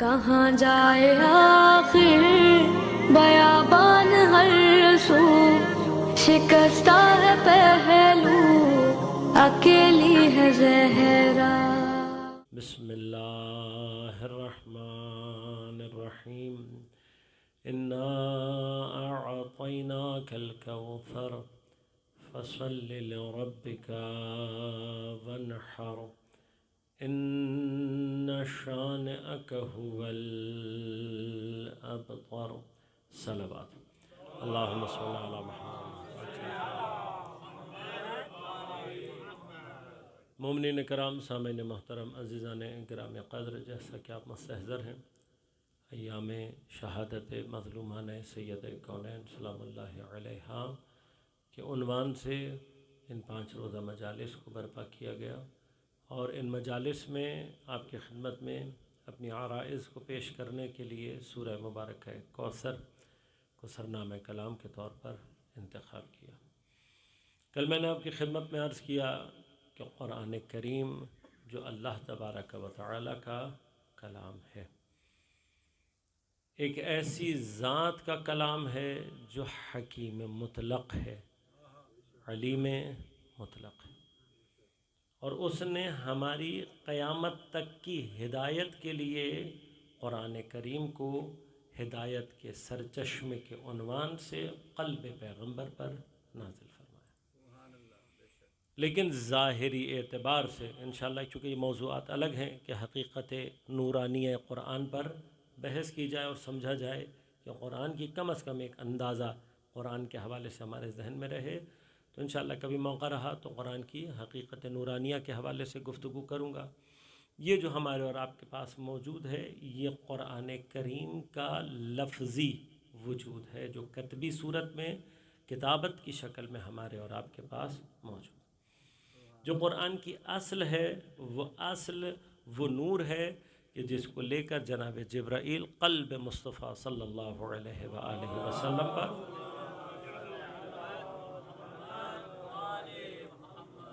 کہاں جائے آخر بیابان ہر سو، شکستہ ہے پہلو اکیلی ہے زہرا۔ بسم اللہ الرحمن الرحیم۔ انا اعطیناک الکوثر فصل لربک وانحر ان شانئک هو الابتر۔ صلوات اللہم صل علی محمد۔ مومنین کرام، سامعین محترم، عزیزان گرام قدر، جیسا کہ آپ مستحضر ہیں ایام شہادت مظلومان سید کونین سلام اللہ علیہا کے عنوان سے ان 5 روزہ مجالس کو برپا کیا گیا، اور ان مجالس میں آپ کی خدمت میں اپنی عرائض کو پیش کرنے کے لیے سورہ مبارکہ کوثر کو سرنامہ کلام کے طور پر انتخاب کیا۔ کل میں نے آپ کی خدمت میں عرض کیا کہ قرآن کریم جو اللہ تبارک و تعالی کا کلام ہے، ایک ایسی ذات کا کلام ہے جو حکیم مطلق ہے، علیم مطلق ہے، اور اس نے ہماری قیامت تک کی ہدایت کے لیے قرآن کریم کو ہدایت کے سرچشمے کے عنوان سے قلب پیغمبر پر نازل فرمایا۔ لیکن ظاہری اعتبار سے انشاءاللہ، چونکہ یہ موضوعات الگ ہیں، کہ حقیقت نورانیہ قرآن پر بحث کی جائے اور سمجھا جائے کہ قرآن کی کم از کم ایک اندازہ قرآن کے حوالے سے ہمارے ذہن میں رہے، تو انشاءاللہ کبھی موقع رہا تو قرآن کی حقیقت نورانیہ کے حوالے سے گفتگو کروں گا۔ یہ جو ہمارے اور آپ کے پاس موجود ہے، یہ قرآن کریم کا لفظی وجود ہے جو کتبی صورت میں کتابت کی شکل میں ہمارے اور آپ کے پاس موجود ہے۔ جو قرآن کی اصل ہے، وہ اصل وہ نور ہے کہ جس کو لے کر جناب جبرائیل قلب مصطفیٰ صلی اللہ علیہ وآلہ وسلم پر،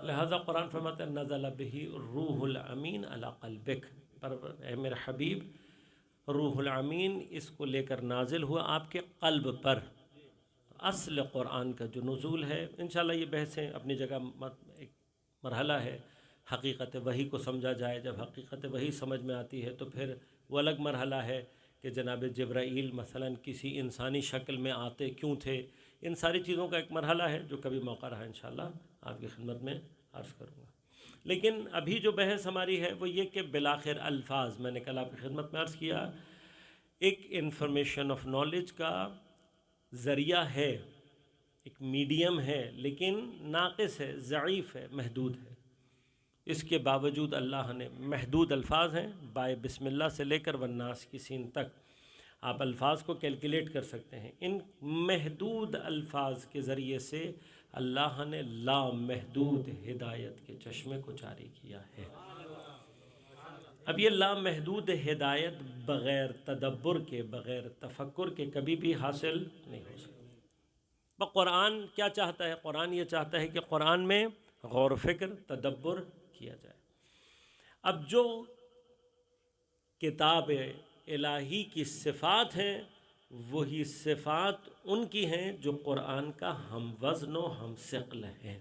لہذا قرآن فرماتا ہے نزل بہ الروح الامین علی قلبک، پر اے میرے حبیب روح الامین اس کو لے کر نازل ہوا آپ کے قلب پر۔ اصل قرآن کا جو نزول ہے، انشاءاللہ یہ بحثیں اپنی جگہ ایک مرحلہ ہے، حقیقت وحی کو سمجھا جائے۔ جب حقیقت وحی سمجھ میں آتی ہے تو پھر وہ الگ مرحلہ ہے کہ جناب جبرائیل مثلا کسی انسانی شکل میں آتے کیوں تھے، ان ساری چیزوں کا ایک مرحلہ ہے جو کبھی موقع رہا انشاءاللہ آپ کی خدمت میں عرض کروں گا۔ لیکن ابھی جو بحث ہماری ہے وہ یہ کہ بالآخر الفاظ، میں نے کل آپ کی خدمت میں عرض کیا، ایک انفارمیشن آف نالج کا ذریعہ ہے، ایک میڈیم ہے، لیکن ناقص ہے، ضعیف ہے، محدود ہے۔ اس کے باوجود اللہ نے محدود الفاظ ہیں، بائے بسم اللہ سے لے کر والناس کی سین تک آپ الفاظ کو کیلکولیٹ کر سکتے ہیں۔ ان محدود الفاظ کے ذریعے سے اللہ نے لامحدود ہدایت کے چشمے کو جاری کیا ہے۔ اب یہ لامحدود ہدایت بغیر تدبر کے، بغیر تفکر کے کبھی بھی حاصل نہیں ہو سکتی۔ قرآن کیا چاہتا ہے؟ قرآن یہ چاہتا ہے کہ قرآن میں غور و فکر، تدبر کیا جائے۔ اب جو کتاب الہی کی صفات ہیں، وہی صفات ان کی ہیں جو قرآن کا ہم وزن و ہم ثقل ہیں۔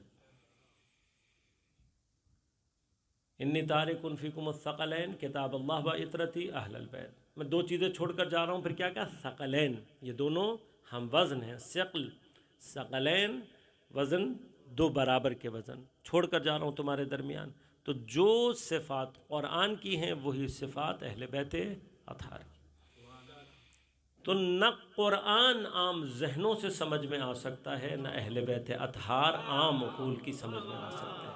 انی تارک فیکم الثقلین کتاب اللہ و عطرتی اہل البیت۔ میں 2 چیزیں چھوڑ کر جا رہا ہوں، پھر کیا ثقلین، یہ دونوں ہم وزن ہیں۔ ثقل، ثقلین، وزن 2 برابر کے وزن چھوڑ کر جا رہا ہوں تمہارے درمیان۔ تو جو صفات قرآن کی ہیں وہی صفات اہل بیت اطہار کی۔ تو نہ قرآن عام ذہنوں سے سمجھ میں آ سکتا ہے، نہ اہل بیت اطہار عام عقول کی سمجھ میں آ سکتا ہے۔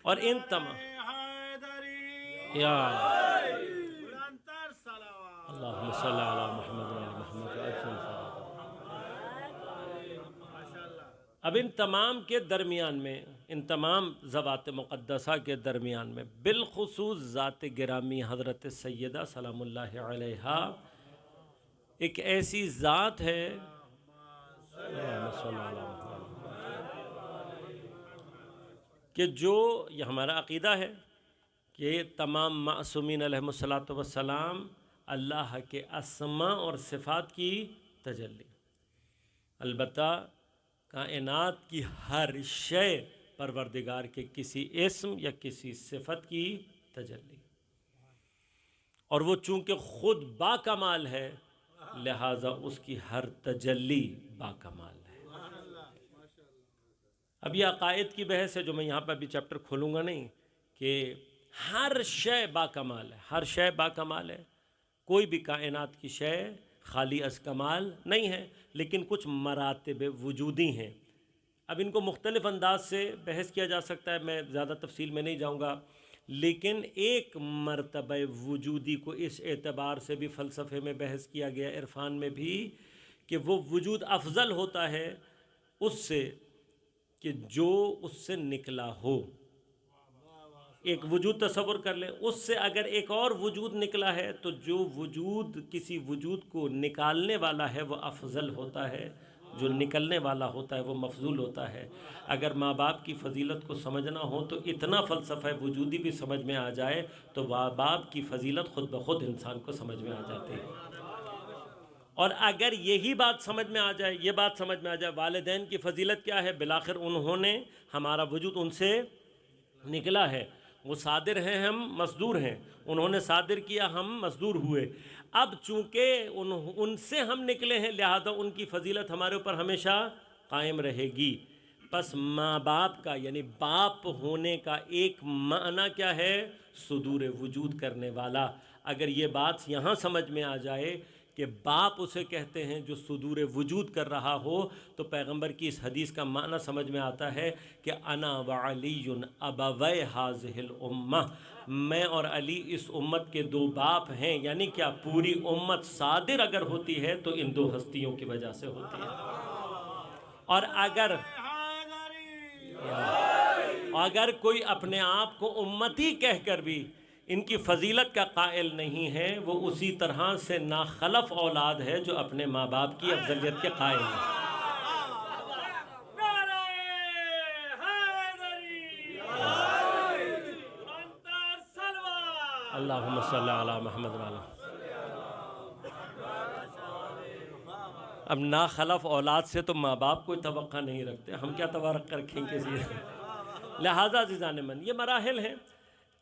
اور ان تمام یا اللہم صلی علی محمد و علی محمد۔ اب ان تمام کے درمیان میں، ان تمام ذوات مقدسہ کے درمیان میں، بالخصوص ذات گرامی حضرت سیدہ سلام اللہ علیہا ایک ایسی ذات ہے کہ جو، یہ ہمارا عقیدہ ہے کہ تمام معصومین علیہمُ السلام اللہ کے اسما اور صفات کی تجلی، البتہ کائنات کی ہر شے پروردگار کے کسی اسم یا کسی صفت کی تجلی، اور وہ چونکہ خود با کمال ہے لہٰذا اس کی ہر تجلی با کمال ہے۔ اب یہ عقائد کی بحث ہے جو میں یہاں پہ ابھی چیپٹر کھولوں گا نہیں، کہ ہر شے با کمال ہے، ہر شے با کمال ہے، کوئی بھی کائنات کی شے خالی از کمال نہیں ہے، لیکن کچھ مراتب وجودی ہیں۔ اب ان کو مختلف انداز سے بحث کیا جا سکتا ہے، میں زیادہ تفصیل میں نہیں جاؤں گا، لیکن ایک مرتبہ وجودی کو اس اعتبار سے بھی فلسفے میں بحث کیا گیا، عرفان میں بھی، کہ وہ وجود افضل ہوتا ہے اس سے کہ جو اس سے نکلا ہو۔ ایک وجود تصور کر لیں، اس سے اگر ایک اور وجود نکلا ہے تو جو وجود کسی وجود کو نکالنے والا ہے وہ افضل ہوتا ہے، جو نکلنے والا ہوتا ہے وہ مفضول ہوتا ہے۔ اگر ماں باپ کی فضیلت کو سمجھنا ہو تو اتنا فلسفہ وجودی بھی سمجھ میں آ جائے تو ماں باپ کی فضیلت خود بخود انسان کو سمجھ میں آ جاتی ہے۔ اور اگر یہی بات سمجھ میں آ جائے، یہ بات سمجھ میں آ جائے والدین کی فضیلت کیا ہے، بالآخر انہوں نے، ہمارا وجود ان سے نکلا ہے، وہ صادر ہیں ہم مصدور ہیں، انہوں نے صادر کیا ہم مصدور ہوئے، اب چونکہ ان سے ہم نکلے ہیں لہذا ان کی فضیلت ہمارے اوپر ہمیشہ قائم رہے گی۔ پس ماں باپ کا یعنی باپ ہونے کا ایک معنی کیا ہے، صدور وجود کرنے والا۔ اگر یہ بات یہاں سمجھ میں آ جائے کہ باپ اسے کہتے ہیں جو صدور وجود کر رہا ہو، تو پیغمبر کی اس حدیث کا معنی سمجھ میں آتا ہے کہ انا وعلی ابوی ھذہ الامہ، میں اور علی اس امت کے دو باپ ہیں۔ یعنی کیا، پوری امت صادر اگر ہوتی ہے تو ان دو ہستیوں کی وجہ سے ہوتی ہے، اور اگر کوئی اپنے آپ کو امتی کہہ کر بھی ان کی فضیلت کا قائل نہیں ہے، وہ اسی طرح سے ناخلف اولاد ہے جو اپنے ماں باپ کی افضلیت کے قائل ہے۔ اللہم صلی علی محمد وعلی۔ اب ناخلف اولاد سے تو ماں باپ کوئی توقع نہیں رکھتے، ہم کیا توقع رکھیں کسی؟ لہٰذا عزیزان من، یہ مراحل ہیں۔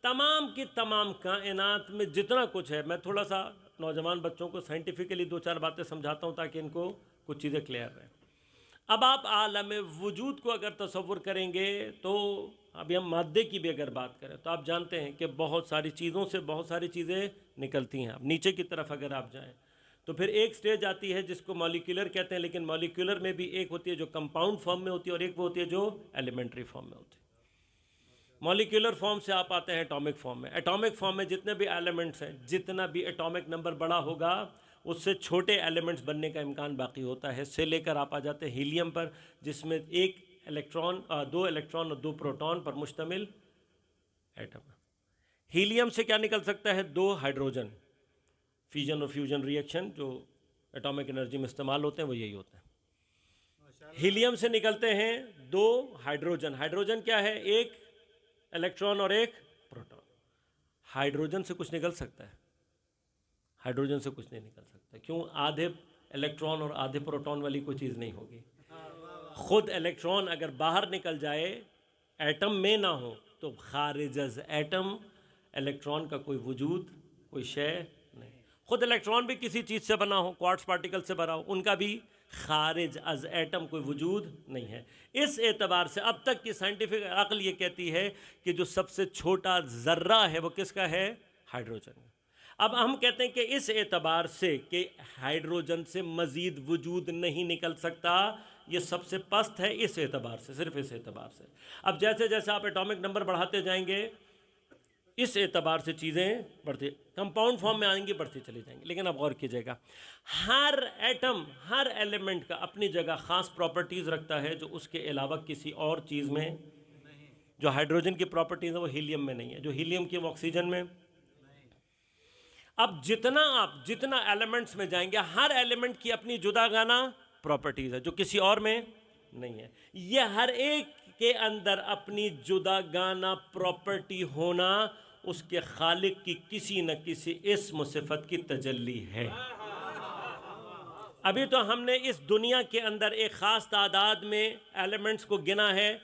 تمام کی تمام کائنات میں جتنا کچھ ہے، میں تھوڑا سا نوجوان بچوں کو سائنٹیفکلی دو چار باتیں سمجھاتا ہوں تاکہ ان کو کچھ چیزیں کلیئر رہیں۔ اب آپ عالم وجود کو اگر تصور کریں گے تو ابھی ہم مادے کی بھی اگر بات کریں تو آپ جانتے ہیں کہ بہت ساری چیزوں سے بہت ساری چیزیں نکلتی ہیں۔ اب نیچے کی طرف اگر آپ جائیں تو پھر ایک سٹیج آتی ہے جس کو مولیکولر کہتے ہیں، لیکن مولیکولر میں بھی ایک ہوتی ہے جو کمپاؤنڈ فارم میں ہوتی ہے اور ایک وہ ہوتی ہے جو ایلیمنٹری فارم میں ہوتی ہے۔ مولیکولر فارم سے آپ آتے ہیں ایٹامک فارم میں۔ ایٹامک فارم میں جتنے بھی ایلیمنٹس ہیں، جتنا بھی ایٹامک نمبر بڑا ہوگا اس سے چھوٹے ایلیمنٹس بننے کا امکان باقی ہوتا ہے، سے لے کر آپ آ جاتے ہیں ہیلیم پر، جس میں ایک الیکٹران، دو الیکٹران اور دو پروٹون پر مشتمل ایٹم ہے۔ ہیلیم سے کیا نکل سکتا ہے؟ دو ہائیڈروجن۔ فیوژن اور فیوژن ری ایکشن جو ایٹامک انرجی میں استعمال ہوتے ہیں وہ یہی ہوتے ہیں۔ ہیلیم سے نکلتے ہیں دو ہائیڈروجن۔ ہائیڈروجن کیا ہے؟ ایک الیکٹران اور ایک پروٹون۔ ہائیڈروجن سے کچھ نکل سکتا ہے؟ ہائیڈروجن سے کچھ نہیں نکل سکتا۔ کیوں؟ آدھے الیکٹران اور آدھے پروٹون والی کوئی چیز نہیں ہوگی۔ خود الیکٹران اگر باہر نکل جائے، ایٹم میں نہ ہو، تو خارج از ایٹم الیکٹران کا کوئی وجود، کوئی شے نہیں۔ خود الیکٹران بھی کسی چیز سے بنا ہو، کوارٹز پارٹیکل سے بنا ہو، ان کا بھی خارج از ایٹم کوئی وجود نہیں ہے۔ اس اعتبار سے اب تک کی سائنٹیفک عقل یہ کہتی ہے کہ جو سب سے چھوٹا ذرہ ہے وہ کس کا ہے؟ ہائیڈروجن۔ اب ہم کہتے ہیں کہ اس اعتبار سے کہ ہائیڈروجن سے مزید وجود نہیں نکل سکتا، یہ سب سے پست ہے اس اعتبار سے، صرف اس اعتبار سے۔ اب جیسے جیسے آپ ایٹامک نمبر بڑھاتے جائیں گے اس اعتبار سے چیزیں بڑھتی، کمپاؤنڈ فارم میں آئیں گی، بڑھتی چلی جائیں گی۔ لیکن اب غور کیجیے گا، ہر ایٹم، ہر ایلیمنٹ کا اپنی جگہ خاص پراپرٹیز رکھتا ہے جو اس کے علاوہ کسی اور چیز میں، جو ہائیڈروجن کی پراپرٹیز ہیں وہ ہیلیم میں نہیں ہے، جو ہیلیم کی وہ آکسیجن میں۔ اب جتنا ایلیمنٹس میں جائیں گے، ہر ایلیمنٹ کی اپنی جدا گانا پراپرٹیز ہے جو کسی اور میں نہیں ہے۔ یہ ہر ایک کے اندر اپنی جدا گانا پراپرٹی ہونا اس کے خالق کی کسی نہ کسی اسم و صفت کی تجلی ہے۔ ابھی تو ہم نے اس دنیا کے اندر ایک خاص تعداد میں ایلیمنٹس کو گنا ہے،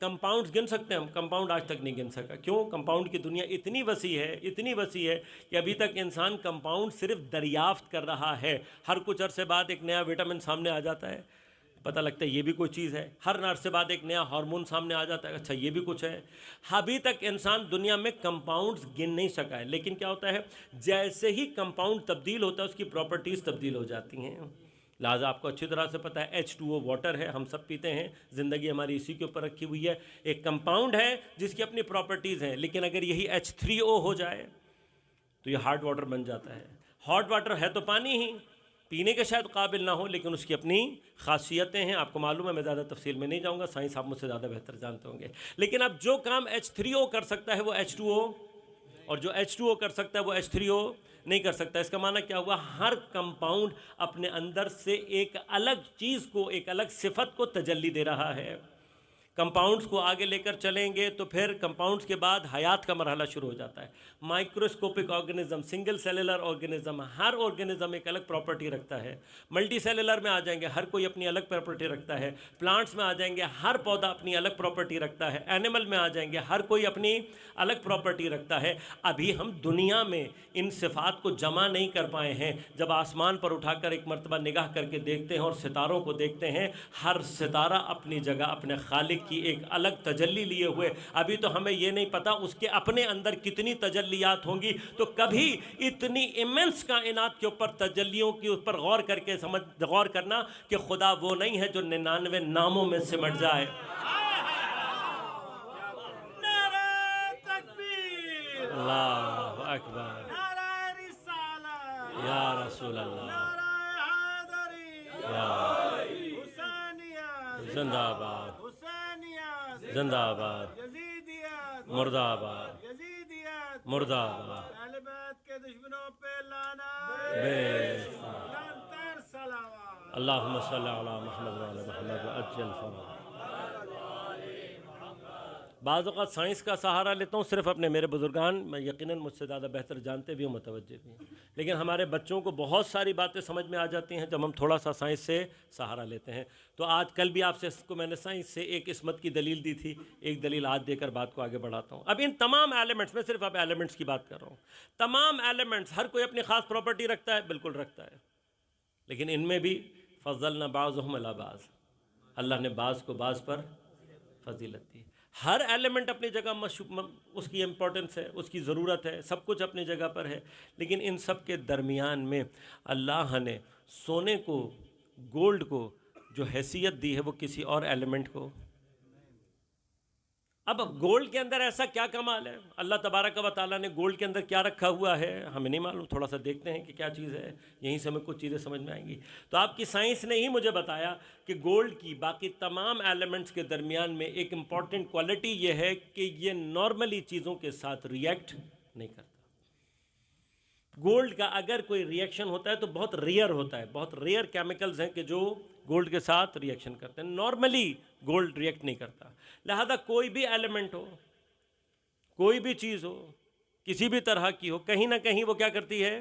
کمپاؤنڈز گن سکتے ہیں ہم، کمپاؤنڈ آج تک نہیں گن سکا۔ کیوں؟ کمپاؤنڈ کی دنیا اتنی وسیع ہے کہ ابھی تک انسان کمپاؤنڈ صرف دریافت کر رہا ہے۔ ہر کچھ عرصے بعد ایک نیا وٹامن سامنے آ جاتا ہے، پتہ لگتا ہے یہ بھی کوئی چیز ہے۔ ہر عرصے بعد ایک نیا ہارمون سامنے آ جاتا ہے، اچھا یہ بھی کچھ ہے۔ ابھی تک انسان دنیا میں کمپاؤنڈز گن نہیں سکا ہے، لیکن کیا ہوتا ہے، جیسے ہی کمپاؤنڈ تبدیل ہوتا ہے اس کی پراپرٹیز تبدیل ہو جاتی ہیں۔ لہٰذا آپ کو اچھی طرح سے پتہ ہے H2O واٹر ہے، ہم سب پیتے ہیں، زندگی ہماری اسی کے اوپر رکھی ہوئی ہے۔ ایک کمپاؤنڈ ہے جس کی اپنی پراپرٹیز ہیں، لیکن اگر یہی H3O ہو جائے تو یہ ہارڈ واٹر بن جاتا ہے۔ ہارڈ واٹر ہے تو پانی ہی، پینے کے شاید قابل نہ ہو، لیکن اس کی اپنی خاصیتیں ہیں۔ آپ کو معلوم ہے، میں زیادہ تفصیل میں نہیں جاؤں گا، سائنس آپ مجھ سے زیادہ بہتر جانتے ہوں گے۔ لیکن اب جو کام H3O کر سکتا ہے وہ H2O، اور جو H2O کر سکتا ہے وہ H3O نہیں کر سکتا۔ اس کا معنی کیا ہوا؟ ہر کمپاؤنڈ اپنے اندر سے ایک الگ چیز کو، ایک الگ صفت کو تجلی دے رہا ہے۔ کمپاؤنڈز کو آگے لے کر چلیں گے تو پھر کمپاؤنڈز کے بعد حیات کا مرحلہ شروع ہو جاتا ہے۔ Microscopic organism, single cellular organism, ہر آرگنزم ایک الگ پراپرٹی رکھتا ہے۔ ملٹی سیلولر میں آ جائیں گے، ہر کوئی اپنی الگ پراپرٹی رکھتا ہے۔ پلانٹس میں آ جائیں گے، ہر پودا اپنی الگ پراپرٹی رکھتا ہے۔ اینیمل میں آ جائیں گے، ہر کوئی اپنی الگ پراپرٹی رکھتا ہے۔ ابھی ہم دنیا میں ان صفات کو جمع نہیں کر پائے ہیں۔ جب آسمان پر اٹھا کر ایک مرتبہ نگاہ کر کے دیکھتے ہیں اور ستاروں کو دیکھتے ہیں، ہر ستارہ اپنی جگہ اپنے خالق کی ایک الگ تجلی لیے ہوئے۔ ابھی تو ہمیں یہ نہیں پتا اس کے اپنے اندر کتنی تجلیات ہوں گی۔ تو کبھی اتنی ایمنس کائنات کے اوپر تجلیوں کے اوپر غور کرنا کہ خدا وہ نہیں ہے جو 99 ناموں میں سمٹ جائے۔ نعرہ تکبیر، اللہ اکبر، نعرہ رسالت، یا رسول اللہ، نعرہ حیدری، یا حسینیت، زندہ آباد، حسینیت، زندہ آباد، یزیدیت، مردہ آباد، یزیدیت، مردہ آباد، اہل بیت کے دشمنوں پہ لعنت، بے لعنتر صلوات۔ اللہم صلی علی محمد وعلی محمد وعجل فرجہ۔ بعض اوقات سائنس کا سہارا لیتا ہوں صرف اپنے، میرے بزرگان میں یقیناً مجھ سے زیادہ بہتر جانتے بھی ہوں، متوجہ بھی ہیں، لیکن ہمارے بچوں کو بہت ساری باتیں سمجھ میں آ جاتی ہیں جب ہم تھوڑا سا سائنس سے سہارا لیتے ہیں۔ تو آج کل بھی آپ سے اس کو میں نے سائنس سے ایک عصمت کی دلیل دی تھی، ایک دلیل آج دے کر بات کو آگے بڑھاتا ہوں۔ اب ان تمام ایلیمنٹس میں صرف اب ایلیمنٹس کی بات کر رہا ہوں، تمام ایلیمنٹس ہر کوئی اپنی خاص پراپرٹی رکھتا ہے، بالکل رکھتا ہے، لیکن ان میں بھی فضلنا بعضهم علی بعض، اللہ نے بعض کو بعض پر فضیلت دی۔ ہر ایلیمنٹ اپنی جگہ اس کی امپورٹنس ہے، اس کی ضرورت ہے، سب کچھ اپنی جگہ پر ہے، لیکن ان سب کے درمیان میں اللہ نے سونے کو، گولڈ کو جو حیثیت دی ہے وہ کسی اور ایلیمنٹ کو۔ اب گولڈ کے اندر ایسا کیا کمال ہے؟ اللہ تبارک و تعالیٰ نے گولڈ کے اندر کیا رکھا ہوا ہے ہمیں نہیں معلوم، تھوڑا سا دیکھتے ہیں کہ کیا چیز ہے، یہیں سے ہمیں کچھ چیزیں سمجھ میں آئیں گی۔ تو آپ کی سائنس نے ہی مجھے بتایا کہ گولڈ کی باقی تمام ایلیمنٹس کے درمیان میں ایک امپورٹنٹ کوالٹی یہ ہے کہ یہ نارملی چیزوں کے ساتھ ریئیکٹ نہیں کرتا۔ گولڈ کا اگر کوئی ریئیکشن ہوتا ہے تو بہت ریئر ہوتا ہے، بہت ریئر کیمیکلز ہیں کہ جو گولڈ کے ساتھ ریئیکشن کرتے ہیں، نارملی گولڈ ریئیکٹ نہیں کرتا۔ لہذا کوئی بھی ایلیمنٹ ہو، کوئی بھی چیز ہو، کسی بھی طرح کی ہو، کہیں نہ کہیں وہ کیا کرتی ہے؟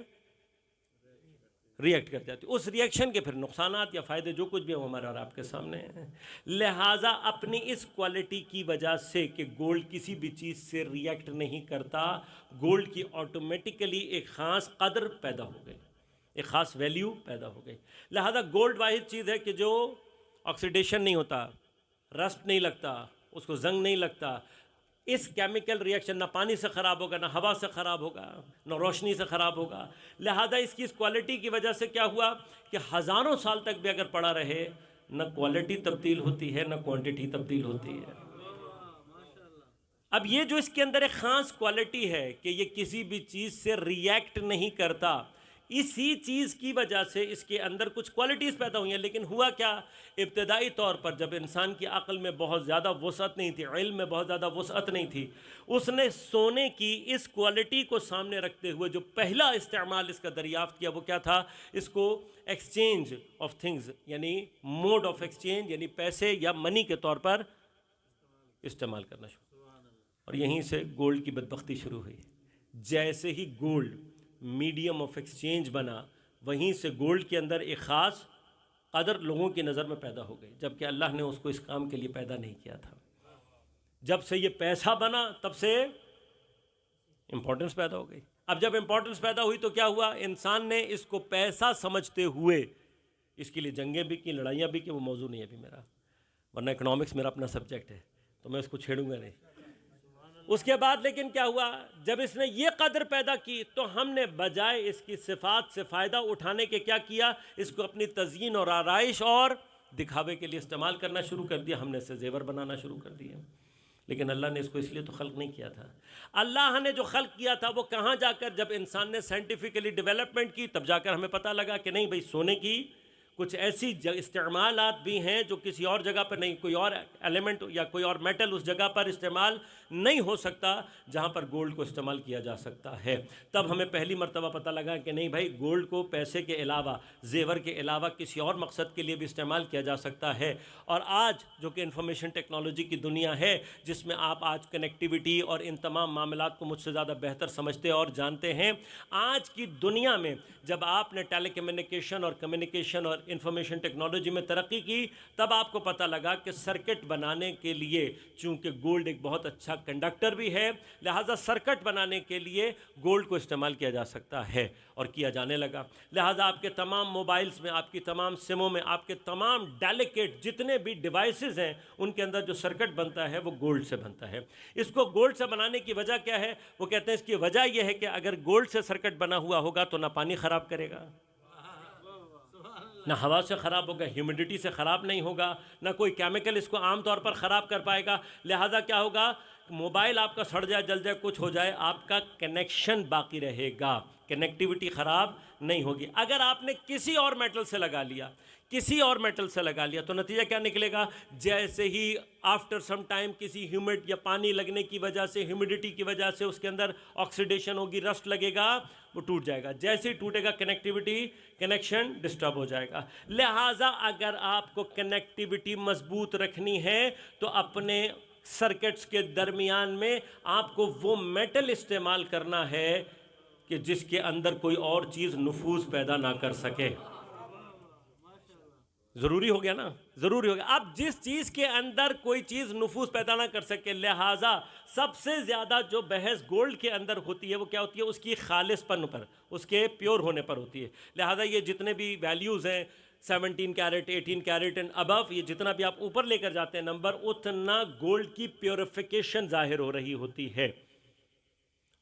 ریئیکٹ کر جاتی ہے۔ اس ریئیکشن کے پھر نقصانات یا فائدے جو کچھ بھی ہیں وہ ہمارے اور آپ کے سامنے ہیں۔ لہٰذا اپنی اس کوالٹی کی وجہ سے کہ گولڈ کسی بھی چیز سے ریئیکٹ نہیں کرتا، گولڈ کی آٹومیٹیکلی ایک خاص قدر پیدا ہو گئی، ایک خاص ویلیو پیدا ہو گئی۔ لہٰذا گولڈ واحد چیز ہے کہ جو آکسیڈیشن نہیں ہوتا، رسٹ نہیں لگتا، اس کو زنگ نہیں لگتا۔ اس کیمیکل ریئیکشن نہ پانی سے خراب ہوگا، نہ ہوا سے خراب ہوگا، نہ روشنی سے خراب ہوگا۔ لہذا اس کی اس کوالٹی کی وجہ سے کیا ہوا کہ ہزاروں سال تک بھی اگر پڑا رہے، نہ کوالٹی تبدیل ہوتی ہے، نہ کوانٹٹی تبدیل ہوتی ہے۔ اب یہ جو اس کے اندر ایک خاص کوالٹی ہے کہ یہ کسی بھی چیز سے ریئیکٹ نہیں کرتا، اسی چیز کی وجہ سے اس کے اندر کچھ کوالٹیز پیدا ہوئی ہیں۔ لیکن ہوا کیا؟ ابتدائی طور پر جب انسان کی عقل میں بہت زیادہ وسعت نہیں تھی، علم میں بہت زیادہ وسعت نہیں تھی، اس نے سونے کی اس کوالٹی کو سامنے رکھتے ہوئے جو پہلا استعمال اس کا دریافت کیا وہ کیا تھا؟ اس کو ایکسچینج آف تھنگز، یعنی موڈ آف ایکسچینج، یعنی پیسے یا منی کے طور پر استعمال کرنا شروع۔ اور یہیں سے گولڈ کی بدبختی شروع ہوئی. جیسے ہی گولڈ میڈیم آف ایکسچینج بنا وہیں سے گولڈ کے اندر ایک خاص قدر لوگوں کی نظر میں پیدا ہو گئی، جبکہ اللہ نے اس کو اس کام کے لیے پیدا نہیں کیا تھا. جب سے یہ پیسہ بنا تب سے امپورٹنس پیدا ہو گئی. اب جب امپورٹنس پیدا ہوئی تو کیا ہوا؟ انسان نے اس کو پیسہ سمجھتے ہوئے اس کے لیے جنگیں بھی کی، لڑائیاں بھی کی. وہ موضوع نہیں ہے ابھی میرا، ورنہ اکنامکس میرا اپنا سبجیکٹ ہے تو میں اس کو چھیڑوں گا نہیں. اس کے بعد لیکن کیا ہوا؟ جب اس نے یہ قدر پیدا کی تو ہم نے بجائے اس کی صفات سے فائدہ اٹھانے کے کیا کیا؟ اس کو اپنی تزئین اور آرائش اور دکھاوے کے لیے استعمال کرنا شروع کر دیا. ہم نے اسے زیور بنانا شروع کر دیا. لیکن اللہ نے اس کو اس لیے تو خلق نہیں کیا تھا. اللہ نے جو خلق کیا تھا وہ کہاں جا کر، جب انسان نے سائنٹیفکلی ڈیولپمنٹ کی تب جا کر ہمیں پتہ لگا کہ نہیں بھئی، سونے کی کچھ ایسی استعمالات بھی ہیں جو کسی اور جگہ پر نہیں، کوئی اور ایلیمنٹ یا کوئی اور میٹل اس جگہ پر استعمال نہیں ہو سکتا جہاں پر گولڈ کو استعمال کیا جا سکتا ہے. تب ہمیں پہلی مرتبہ پتہ لگا کہ نہیں بھائی، گولڈ کو پیسے کے علاوہ، زیور کے علاوہ کسی اور مقصد کے لیے بھی استعمال کیا جا سکتا ہے. اور آج جو کہ انفارمیشن ٹیکنالوجی کی دنیا ہے، جس میں آپ آج کنیکٹیوٹی اور ان تمام معاملات کو مجھ سے زیادہ بہتر سمجھتے اور جانتے ہیں، آج کی دنیا میں جب آپ نے ٹیلی کمیونیکیشن اور کمیونیکیشن اور انفارمیشن ٹیکنالوجی میں ترقی کی، تب آپ کو پتہ لگا کہ سرکٹ بنانے کے لیے، چونکہ گولڈ ایک بہت اچھا کنڈکٹر بھی ہے، لہٰذا سرکٹ بنانے کے لیے گولڈ کو استعمال کیا جا سکتا ہے اور کیا جانے لگا. لہٰذا آپ کے تمام موبائلز میں، آپ کی تمام سموں میں، آپ کے تمام ڈیلیکیٹ جتنے بھی ڈیوائسز ہیں، ان کے اندر جو سرکٹ بنتا ہے وہ گولڈ سے بنتا ہے. اس کو گولڈ سے بنانے کی وجہ کیا ہے؟ وہ کہتے ہیں اس کی وجہ یہ ہے کہ اگر گولڈ سے سرکٹ بنا ہوا ہوگا تو نہ پانی خراب کرے گا، نہ ہوا سے خراب ہوگا، ہیومیڈیٹی سے خراب نہیں ہوگا، نہ کوئی کیمیکل اس کو عام طور پر خراب کر پائے گا. لہٰذا کیا ہوگا؟ موبائل آپ کا سڑ جائے، جل جائے، کچھ ہو جائے، آپ کا کنیکشن باقی رہے گا، کنیکٹیوٹی خراب نہیں ہوگی. اگر آپ نے کسی اور میٹل سے لگا لیا، کسی اور میٹل سے لگا لیا، تو نتیجہ کیا نکلے گا؟ جیسے ہی آفٹر سم ٹائم کسی ہیومڈ یا پانی لگنے کی وجہ سے، ہیومیڈیٹی کی وجہ سے اس کے اندر آکسیڈیشن ہوگی، رسٹ لگے گا، وہ ٹوٹ جائے گا. جیسے ہی ٹوٹے گا کنیکٹیوٹی، کنیکشن ڈسٹرب ہو جائے گا. لہٰذا اگر آپ کو کنیکٹیوٹی مضبوط رکھنی ہے تو اپنے سرکٹس کے درمیان میں آپ کو وہ میٹل استعمال کرنا ہے کہ جس کے اندر کوئی اور چیز نفوذ پیدا نہ کر سکے. ضروری ہو گیا نا؟ ضروری ہو گیا. اب جس چیز کے اندر کوئی چیز نفوذ پیدا نہ کر سکے، لہٰذا سب سے زیادہ جو بحث گولڈ کے اندر ہوتی ہے وہ کیا ہوتی ہے؟ اس کی خالص پن پر، اس کے پیور ہونے پر ہوتی ہے. لہٰذا یہ جتنے بھی ویلیوز ہیں، 17 کیرٹ، 18 کیرٹ اینڈ ابو، یہ جتنا بھی آپ اوپر لے کر جاتے ہیں نمبر، اتنا گولڈ کی پیوریفیکیشن ظاہر ہو رہی ہوتی ہے.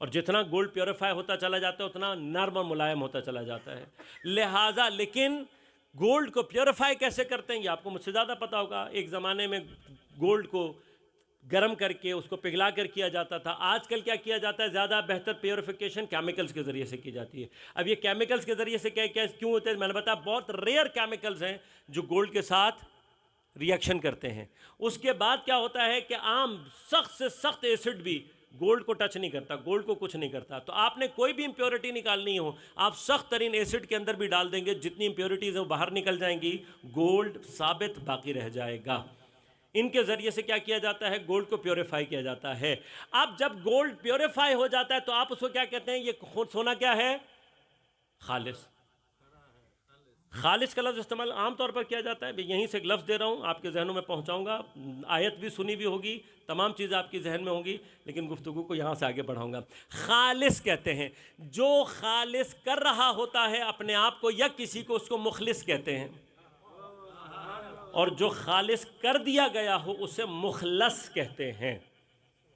اور جتنا گولڈ پیوریفائی ہوتا چلا جاتا ہے اتنا نرم اور ملائم ہوتا چلا جاتا ہے. لہٰذا لیکن گولڈ کو پیوریفائی کیسے کرتے ہیں یہ آپ کو مجھ سے زیادہ پتا ہوگا. ایک زمانے میں گولڈ کو گرم کر کے اس کو پگھلا کر کیا جاتا تھا. آج کل کیا کیا جاتا ہے؟ زیادہ بہتر پیوریفیکیشن کیمیکلز کے ذریعے سے کی جاتی ہے. اب یہ کیمیکلز کے ذریعے سے کیوں ہوتے ہیں؟ میں نے بتایا بہت ریئر کیمیکلز ہیں جو گولڈ کے ساتھ ریئیکشن کرتے ہیں. اس کے بعد کیا ہوتا ہے کہ عام سخت سے سخت ایسڈ بھی گولڈ کو ٹچ نہیں کرتا، گولڈ کو کچھ نہیں کرتا. تو آپ نے کوئی بھی امپیورٹی نکالنی ہو، آپ سخت ترین ایسڈ کے اندر بھی ڈال دیں گے، جتنی امپیورٹیز ہیں وہ باہر نکل جائیں گی، گولڈ ثابت باقی رہ جائے گا. ان کے ذریعے سے کیا کیا جاتا ہے؟ گولڈ کو پیوریفائی کیا جاتا ہے. اب جب گولڈ پیوریفائی ہو جاتا ہے تو آپ اس کو کیا کہتے ہیں؟ یہ سونا کیا ہے؟ خالص. خالص کا لفظ استعمال عام طور پر کیا جاتا ہے. یہیں سے ایک لفظ دے رہا ہوں، آپ کے ذہنوں میں پہنچاؤں گا. آیت بھی سنی بھی ہوگی، تمام چیزیں آپ کی ذہن میں ہوں گی، لیکن گفتگو کو یہاں سے آگے بڑھاؤں گا. خالص کہتے ہیں جو خالص کر رہا ہوتا ہے اپنے آپ کو یا کسی کو، اس کو مخلص کہتے ہیں. اور جو خالص کر دیا گیا ہو اسے مخلص کہتے ہیں.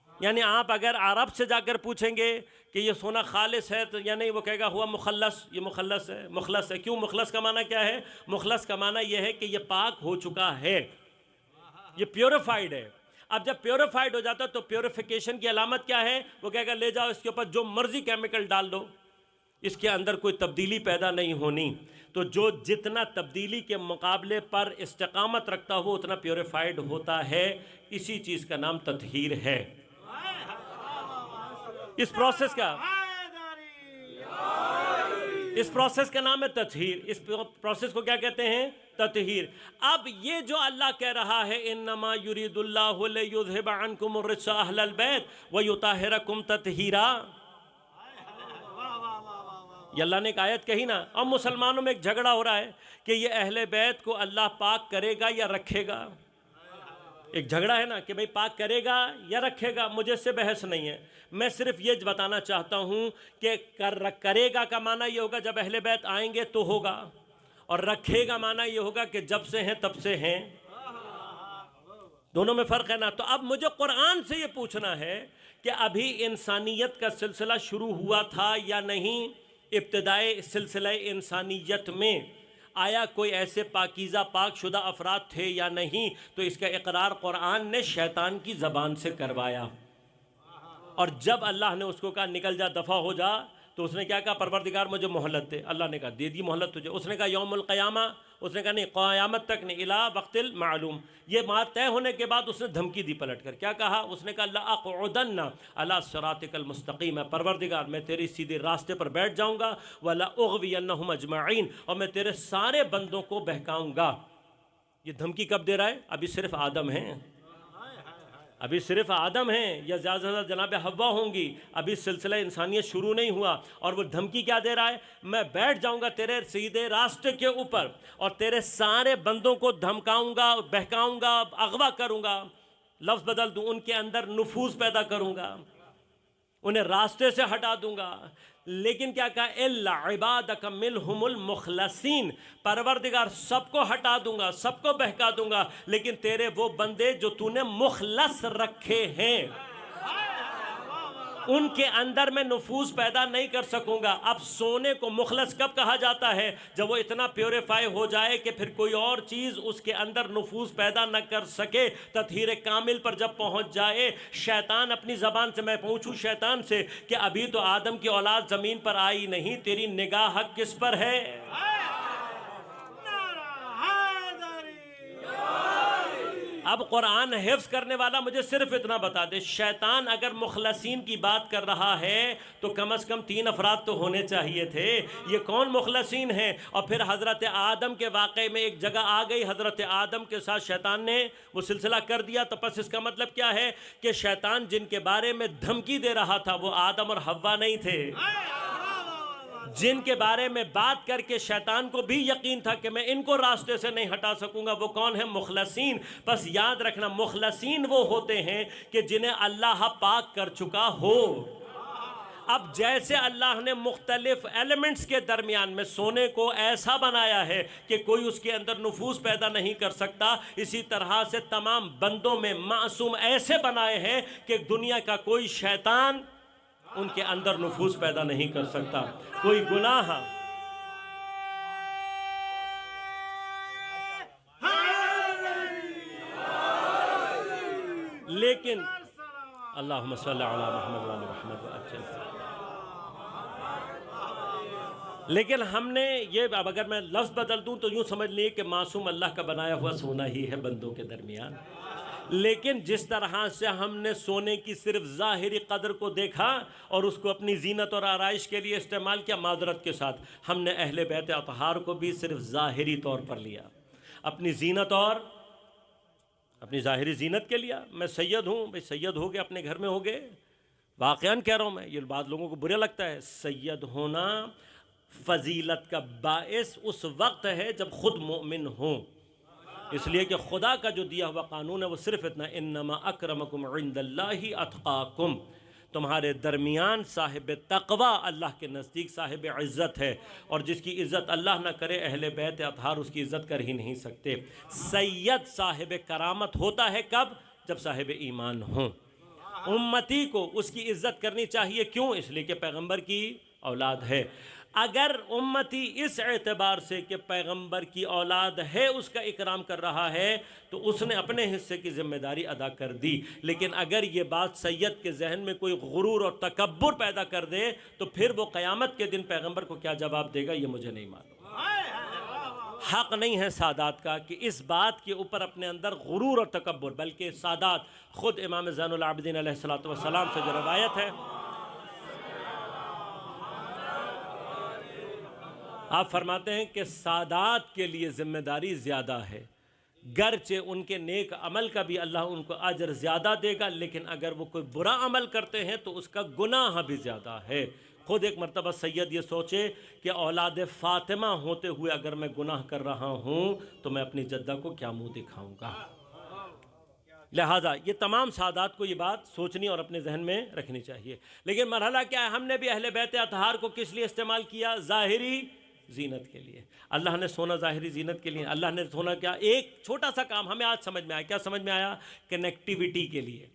یعنی آپ اگر عرب سے جا کر پوچھیں گے کہ یہ سونا خالص ہے تو یا نہیں، وہ کہے گا ہوا مخلص، یہ مخلص ہے. مخلص ہے کیوں؟ مخلص کا معنی کیا ہے؟ مخلص کا معنی یہ ہے کہ یہ پاک ہو چکا ہے، یہ پیوریفائیڈ ہے. اب جب پیوریفائیڈ ہو جاتا ہے تو پیوریفیکیشن کی علامت کیا ہے؟ وہ کہے گا لے جاؤ اس کے اوپر جو مرضی کیمیکل ڈال دو، اس کے اندر کوئی تبدیلی پیدا نہیں ہونی. تو جو جتنا تبدیلی کے مقابلے پر استقامت رکھتا ہو اتنا پیوریفائیڈ ہوتا ہے. اسی چیز کا نام تطہیر ہے. اس پروسیس کا اس پروسیس کا نام ہے تطہیر. اس پروسیس کو کیا کہتے ہیں؟ تطہیر. اب یہ جو اللہ کہہ رہا ہے انما یرید اللہ لیذھب عنکم الرجس اہل البیت ویطہرکم تطہیرا، یہ اللہ نے ایک آیت کہی نا. اور مسلمانوں میں ایک جھگڑا ہو رہا ہے کہ یہ اہل بیت کو اللہ پاک کرے گا یا رکھے گا. ایک جھگڑا ہے نا کہ بھئی پاک کرے گا یا رکھے گا. مجھے اس سے بحث نہیں ہے. میں صرف یہ بتانا چاہتا ہوں کہ کرے گا کا معنی یہ ہوگا جب اہل بیت آئیں گے تو ہوگا، اور رکھے گا معنی یہ ہوگا کہ جب سے ہیں تب سے ہیں. دونوں میں فرق ہے نا. تو اب مجھے قرآن سے یہ پوچھنا ہے کہ ابھی انسانیت کا سلسلہ شروع ہوا تھا یا نہیں؟ ابتدائے سلسلہ انسانیت میں آیا کوئی ایسے پاکیزہ پاک شدہ افراد تھے یا نہیں؟ تو اس کا اقرار قرآن نے شیطان کی زبان سے کروایا. اور جب اللہ نے اس کو کہا نکل جا، دفع ہو جا، تو اس نے کیا کہا؟ پروردگار مجھے مہلت دے. اللہ نے کہا دے دی مہلت تجھے. اس نے کہا یوم القیامہ، اس نے کہا نہیں قیامت تک نہیں، الی وقت المعلوم. یہ بات طے ہونے کے بعد اس نے دھمکی دی پلٹ کر. کیا کہا؟ اس نے کہا لأقعدن علی صراطک المستقیم، میں پروردگار میں تیری سیدھے راستے پر بیٹھ جاؤں گا، وَلَأُغْوِيَنَّهُمْ أَجْمَعِينَ، اور میں تیرے سارے بندوں کو بہکاؤں گا. یہ دھمکی کب دے رہا ہے؟ ابھی صرف آدم ہیں، ابھی صرف آدم ہیں، یا زیادہ سے زیادہ جناب حوا ہوں گی. ابھی سلسلہ انسانیت شروع نہیں ہوا. اور وہ دھمکی کیا دے رہا ہے؟ میں بیٹھ جاؤں گا تیرے سیدھے راستے کے اوپر، اور تیرے سارے بندوں کو دھمکاؤں گا، بہکاؤں گا، اغوا کروں گا. لفظ بدل دوں، ان کے اندر نفوذ پیدا کروں گا، انہیں راستے سے ہٹا دوں گا. لیکن کیا کہا؟ الا عبادک منہم المخلصین، پروردگار سب کو ہٹا دوں گا، سب کو بہکا دوں گا، لیکن تیرے وہ بندے جو تو نے مخلص رکھے ہیں ان کے اندر میں نفوذ پیدا نہیں کر سکوں گا. اب سونے کو مخلص کب کہا جاتا ہے؟ جب وہ اتنا پیوریفائی ہو جائے کہ پھر کوئی اور چیز اس کے اندر نفوذ پیدا نہ کر سکے. تطہیر کامل پر جب پہنچ جائے. شیطان اپنی زبان سے، میں پوچھوں شیطان سے کہ ابھی تو آدم کی اولاد زمین پر آئی نہیں، تیری نگاہ حق کس پر ہے؟ اب قرآن حفظ کرنے والا مجھے صرف اتنا بتا دے، شیطان اگر مخلصین کی بات کر رہا ہے تو کم از کم 3 افراد تو ہونے چاہیے تھے. یہ کون مخلصین ہیں؟ اور پھر حضرت آدم کے واقعے میں ایک جگہ آ گئی، حضرت آدم کے ساتھ شیطان نے وہ سلسلہ کر دیا. تو پس اس کا مطلب کیا ہے کہ شیطان جن کے بارے میں دھمکی دے رہا تھا وہ آدم اور حوا نہیں تھے. جن کے بارے میں بات کر کے شیطان کو بھی یقین تھا کہ میں ان کو راستے سے نہیں ہٹا سکوں گا، وہ کون ہیں؟ مخلصین. بس یاد رکھنا مخلصین وہ ہوتے ہیں کہ جنہیں اللہ پاک کر چکا ہو. اب جیسے اللہ نے مختلف ایلیمنٹس کے درمیان میں سونے کو ایسا بنایا ہے کہ کوئی اس کے اندر نفوذ پیدا نہیں کر سکتا، اسی طرح سے تمام بندوں میں معصوم ایسے بنائے ہیں کہ دنیا کا کوئی شیطان ان کے اندر نفوذ پیدا نہیں کر سکتا. کوئی گناہ لیکن اللہم صلی علی محمد وعلی محمد. لیکن ہم نے یہ، اب اگر میں لفظ بدل دوں تو یوں سمجھ لیے کہ معصوم اللہ کا بنایا ہوا سونا ہی ہے بندوں کے درمیان. لیکن جس طرح سے ہم نے سونے کی صرف ظاہری قدر کو دیکھا اور اس کو اپنی زینت اور آرائش کے لیے استعمال کیا، معذرت کے ساتھ ہم نے اہل بیت اطہار کو بھی صرف ظاہری طور پر لیا، اپنی زینت اور اپنی ظاہری زینت کے لیا. میں سید ہوں، بھئی سید ہو گئے، اپنے گھر میں ہو گئے. واقعاً کہہ رہا ہوں میں، یہ بعض لوگوں کو برا لگتا ہے. سید ہونا فضیلت کا باعث اس وقت ہے جب خود مومن ہوں. اس لیے کہ خدا کا جو دیا ہوا قانون ہے وہ صرف اتنا، انما اکرمکم عند اللہ اتقاکم، تمہارے درمیان صاحب تقوی اللہ کے نزدیک صاحب عزت ہے، اور جس کی عزت اللہ نہ کرے اہل بیت اطہار اس کی عزت کر ہی نہیں سکتے. سید صاحب کرامت ہوتا ہے کب؟ جب صاحب ایمان ہوں. امتی کو اس کی عزت کرنی چاہیے. کیوں؟ اس لیے کہ پیغمبر کی اولاد ہے. اگر امتی اس اعتبار سے کہ پیغمبر کی اولاد ہے اس کا اکرام کر رہا ہے تو اس نے اپنے حصے کی ذمہ داری ادا کر دی. لیکن اگر یہ بات سید کے ذہن میں کوئی غرور اور تکبر پیدا کر دے تو پھر وہ قیامت کے دن پیغمبر کو کیا جواب دے گا یہ مجھے نہیں معلوم. حق نہیں ہے سادات کا کہ اس بات کے اوپر اپنے اندر غرور اور تکبر، بلکہ سادات خود امام زین العابدین علیہ السلام سے جو روایت ہے، آپ فرماتے ہیں کہ سادات کے لیے ذمہ داری زیادہ ہے، گرچہ ان کے نیک عمل کا بھی اللہ ان کو اجر زیادہ دے گا، لیکن اگر وہ کوئی برا عمل کرتے ہیں تو اس کا گناہ بھی زیادہ ہے۔ خود ایک مرتبہ سید یہ سوچے کہ اولاد فاطمہ ہوتے ہوئے اگر میں گناہ کر رہا ہوں تو میں اپنی جدہ کو کیا منہ دکھاؤں گا۔ لہٰذا یہ تمام سادات کو یہ بات سوچنی اور اپنے ذہن میں رکھنی چاہیے۔ لیکن مرحلہ کیا ہے؟ ہم نے بھی اہل بیت اطہار کو کس لیے استعمال کیا؟ ظاہری زینت کے لیے۔ اللہ نے سونا ظاہری زینت کے لیے، اللہ نے سونا کیا؟ ایک چھوٹا سا کام ہمیں آج سمجھ میں آیا، کیا سمجھ میں آیا؟ کنیکٹیویٹی کے لیے۔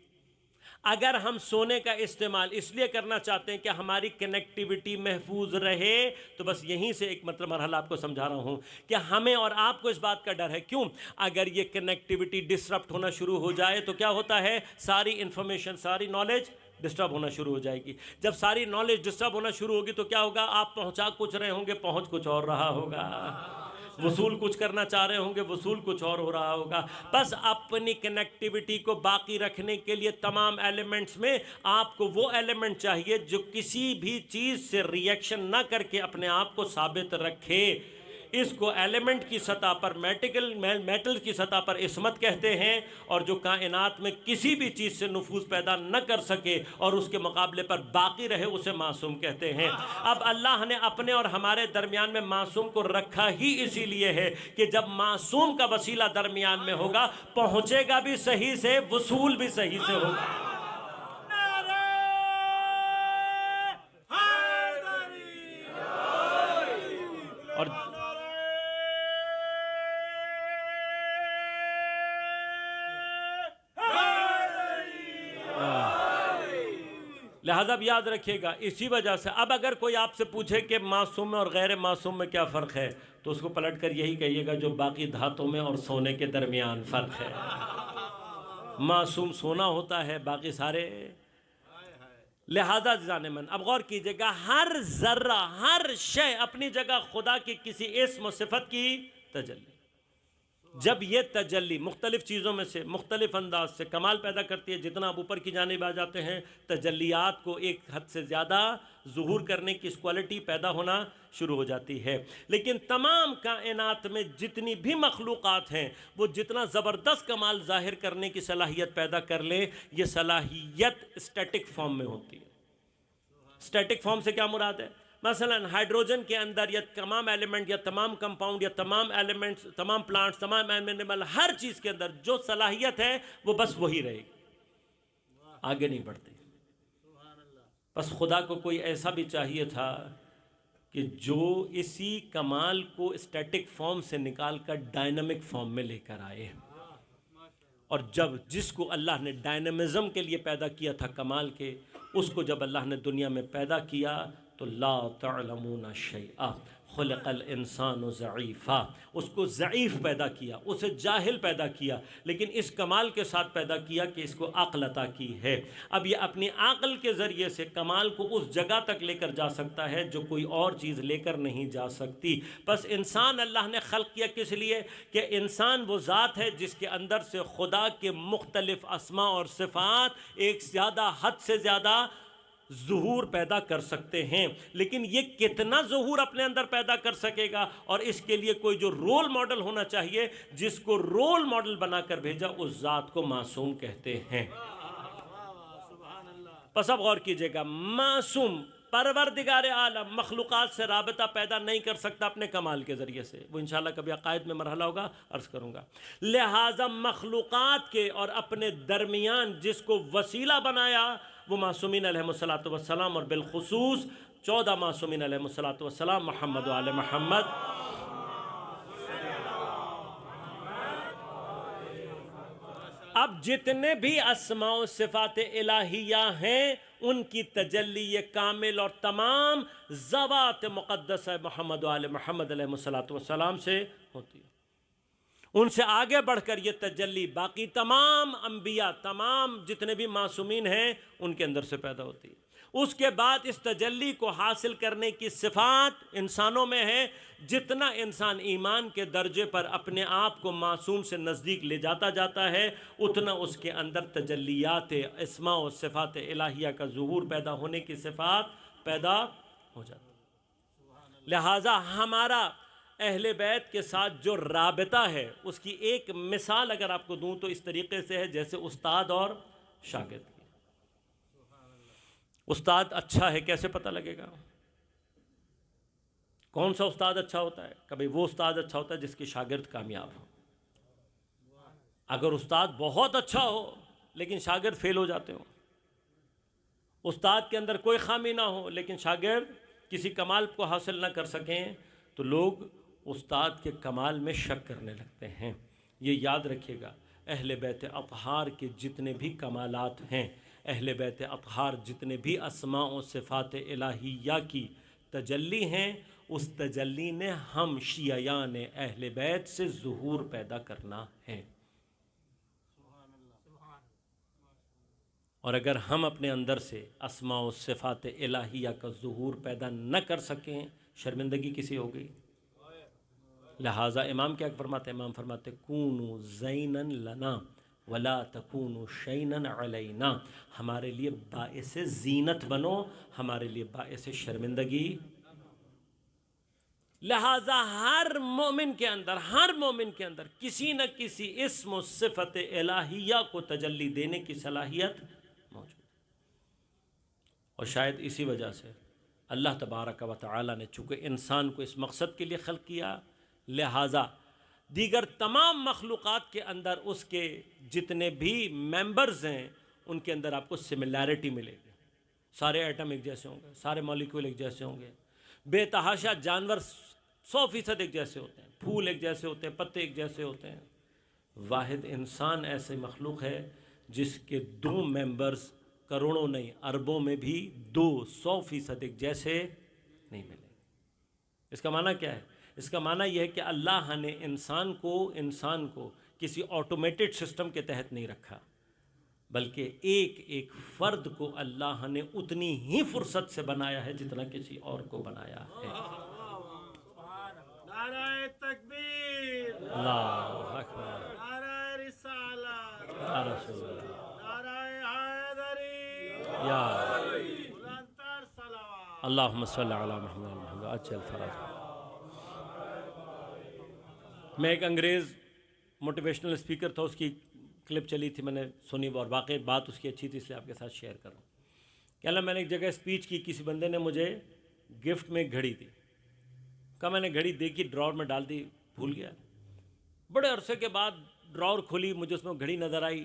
اگر ہم سونے کا استعمال اس لیے کرنا چاہتے ہیں کہ ہماری کنیکٹیویٹی محفوظ رہے، تو بس یہیں سے ایک مطلب مرحلہ آپ کو سمجھا رہا ہوں کہ ہمیں اور آپ کو اس بات کا ڈر ہے۔ کیوں؟ اگر یہ کنیکٹیویٹی ڈسرپٹ ہونا شروع ہو جائے تو کیا ہوتا ہے؟ ساری انفارمیشن، ساری نالج ڈسٹرب ہونا شروع ہو جائے گی۔ جب ساری نالج ڈسٹرب ہونا شروع ہوگی تو کیا ہوگا؟ آپ پہنچا کچھ رہے ہوں گے، پہنچ کچھ اور رہا ہوگا۔ وصول کچھ کرنا چاہ رہے ہوں گے، وصول کچھ اور ہو رہا ہوگا۔ بس اپنی کنیکٹیویٹی کو باقی رکھنے کے لیے تمام ایلیمنٹس میں آپ کو وہ ایلیمنٹ چاہیے جو کسی بھی چیز سے ریئیکشن نہ کر کے اپنے آپ کو ثابت رکھے۔ اس کو ایلیمنٹ کی سطح پر، میٹل کی سطح پر عصمت کہتے ہیں، اور جو کائنات میں کسی بھی چیز سے نفوذ پیدا نہ کر سکے اور اس کے مقابلے پر باقی رہے، اسے معصوم کہتے ہیں۔ اب اللہ نے اپنے اور ہمارے درمیان میں معصوم کو رکھا ہی اسی لیے ہے کہ جب معصوم کا وسیلہ درمیان میں ہوگا، پہنچے گا بھی صحیح سے، وصول بھی صحیح سے ہوگا۔ اور لہذا اب یاد رکھیے گا، اسی وجہ سے اب اگر کوئی آپ سے پوچھے کہ معصوم میں اور غیر معصوم میں کیا فرق ہے، تو اس کو پلٹ کر یہی کہیے گا جو باقی دھاتوں میں اور سونے کے درمیان فرق ہے۔ معصوم سونا ہوتا ہے، باقی سارے۔ لہذا جانے من، اب غور کیجئے گا، ہر ذرہ، ہر شے اپنی جگہ خدا کی کسی اسم و صفت کی تجلی۔ جب یہ تجلی مختلف چیزوں میں سے مختلف انداز سے کمال پیدا کرتی ہے، جتنا آپ اوپر کی جانب آ جاتے ہیں، تجلیات کو ایک حد سے زیادہ ظہور کرنے کی اس کوالٹی پیدا ہونا شروع ہو جاتی ہے۔ لیکن تمام کائنات میں جتنی بھی مخلوقات ہیں، وہ جتنا زبردست کمال ظاہر کرنے کی صلاحیت پیدا کر لیں، یہ صلاحیت اسٹیٹک فارم میں ہوتی ہے۔ اسٹیٹک فارم سے کیا مراد ہے؟ مثلا ہائیڈروجن کے اندر یا تمام ایلیمنٹ یا تمام کمپاؤنڈ یا تمام ایلیمنٹس، تمام پلانٹس، تمام اینیمل، ہر چیز کے اندر جو صلاحیت ہے وہ بس وہی رہے گی، آگے نہیں بڑھتی۔ بس خدا کو کوئی ایسا بھی چاہیے تھا کہ جو اسی کمال کو اسٹیٹک فارم سے نکال کر ڈائنامک فارم میں لے کر آئے۔ اور جس کو اللہ نے ڈائنامزم کے لیے پیدا کیا تھا کمال کے، اس کو جب اللہ نے دنیا میں پیدا کیا تو لا تعلمون شیئا خلق الانسان ضعیفا، اس کو ضعیف پیدا کیا، اسے جاہل پیدا کیا، لیکن اس کمال کے ساتھ پیدا کیا کہ اس کو عقل عطا کی ہے۔ اب یہ اپنی عقل کے ذریعے سے کمال کو اس جگہ تک لے کر جا سکتا ہے جو کوئی اور چیز لے کر نہیں جا سکتی۔ بس انسان اللہ نے خلق کیا کس لیے؟ کہ انسان وہ ذات ہے جس کے اندر سے خدا کے مختلف اسماء اور صفات ایک زیادہ حد سے زیادہ ظہور پیدا کر سکتے ہیں، لیکن یہ کتنا ظہور اپنے اندر پیدا کر سکے گا، اور اس کے لیے کوئی جو رول ماڈل ہونا چاہیے، جس کو رول ماڈل بنا کر بھیجا، اس ذات کو معصوم کہتے ہیں۔ پس اب غور کیجئے گا، معصوم پروردگار عالم مخلوقات سے رابطہ پیدا نہیں کر سکتا اپنے کمال کے ذریعے سے، وہ انشاءاللہ کبھی عقائد میں مرحلہ ہوگا عرض کروں گا۔ لہٰذا مخلوقات کے اور اپنے درمیان جس کو وسیلہ بنایا وہ معصومین علیہ السلام، اور بالخصوص 14 معصومین علیہ السلام، محمد و آل محمد۔ اب جتنے بھی اسماء و صفات الہیہ ہیں، ان کی تجلی کامل اور تمام ذوات مقدسہ محمد و آل محمد علیہ السلام سے ہوتی ہے۔ ان سے آگے بڑھ کر یہ تجلی باقی تمام انبیاء، تمام جتنے بھی معصومین ہیں، ان کے اندر سے پیدا ہوتی ہے۔ اس کے بعد اس تجلی کو حاصل کرنے کی صفات انسانوں میں ہے۔ جتنا انسان ایمان کے درجے پر اپنے آپ کو معصوم سے نزدیک لے جاتا ہے، اتنا اس کے اندر تجلیات اسماء و صفات الہیہ کا ظہور پیدا ہونے کی صفات پیدا ہو جاتی ہے۔ لہٰذا ہمارا اہل بیت کے ساتھ جو رابطہ ہے اس کی ایک مثال اگر آپ کو دوں تو اس طریقے سے ہے جیسے استاد اور شاگرد کی۔ استاد اچھا ہے کیسے پتہ لگے گا؟ کون سا استاد اچھا ہوتا ہے؟ کبھی وہ استاد اچھا ہوتا ہے جس کے شاگرد کامیاب ہو۔ اگر استاد بہت اچھا ہو لیکن شاگرد فیل ہو جاتے ہوں، استاد کے اندر کوئی خامی نہ ہو لیکن شاگرد کسی کمال کو حاصل نہ کر سکیں تو لوگ استاد کے کمال میں شک کرنے لگتے ہیں۔ یہ یاد رکھیے گا، اہل بیت اطہار کے جتنے بھی کمالات ہیں، اہل بیت اطہار جتنے بھی اسماء و صفات الہیہ کی تجلی ہیں، اس تجلی نے ہم شیعیان اہل بیت سے ظہور پیدا کرنا ہے۔ اور اگر ہم اپنے اندر سے اسماء و صفات الہیہ کا ظہور پیدا نہ کر سکیں، شرمندگی کسی ہو گئی۔ لہٰذا امام کیا فرماتے ہیں؟ امام فرماتے کونوا زینا لنا ولا تکونوا شینا علینا، ہمارے لیے باعث زینت بنو، ہمارے لیے باعث شرمندگی۔ لہٰذا ہر مومن کے اندر کسی نہ کسی اسم و صفت الہیہ کو تجلی دینے کی صلاحیت موجود ہے، اور شاید اسی وجہ سے اللہ تبارک و تعالی نے چونکہ انسان کو اس مقصد کے لیے خلق کیا، لہٰذا دیگر تمام مخلوقات کے اندر اس کے جتنے بھی ممبرز ہیں ان کے اندر آپ کو سملیرٹی ملے گی۔ سارے ایٹم ایک جیسے ہوں گے، سارے مالیکول ایک جیسے ہوں گے، بے تحاشا جانور 100% ایک جیسے ہوتے ہیں، پھول ایک جیسے ہوتے ہیں، پتے ایک جیسے ہوتے ہیں۔ واحد انسان ایسے مخلوق ہے جس کے 2 ممبرز کروڑوں نہیں اربوں میں بھی 200% ایک جیسے نہیں ملیں گے۔ اس کا معنی کیا ہے؟ اس کا معنی یہ ہے کہ اللہ نے انسان کو کسی آٹومیٹڈ سسٹم کے تحت نہیں رکھا، بلکہ ایک ایک فرد کو اللہ نے اتنی ہی فرصت سے بنایا ہے جتنا کسی اور کو بنایا ہے۔ نعرہ تکبیر، اللہ اکبر، نعرہ رسالت، یا رسول اللہ، نعرہ حیدری، یا بلندتر صلوات۔ اللہم صلی علی محمد۔ اچھا الفراز۔ میں ایک انگریز موٹیویشنل اسپیکر تھا، اس کی کلپ چلی تھی، میں نے سنی اور واقعی بات اس کی اچھی تھی، اس لیے آپ کے ساتھ شیئر کر رہا ہوں۔ کہ اللہ میں نے ایک جگہ اسپیچ کی، کسی بندے نے مجھے گفٹ میں گھڑی دی، کہا میں نے گھڑی دیکھی ڈراور میں ڈال دی، بھول گیا۔ بڑے عرصے کے بعد ڈراور کھولی، مجھے اس میں گھڑی نظر آئی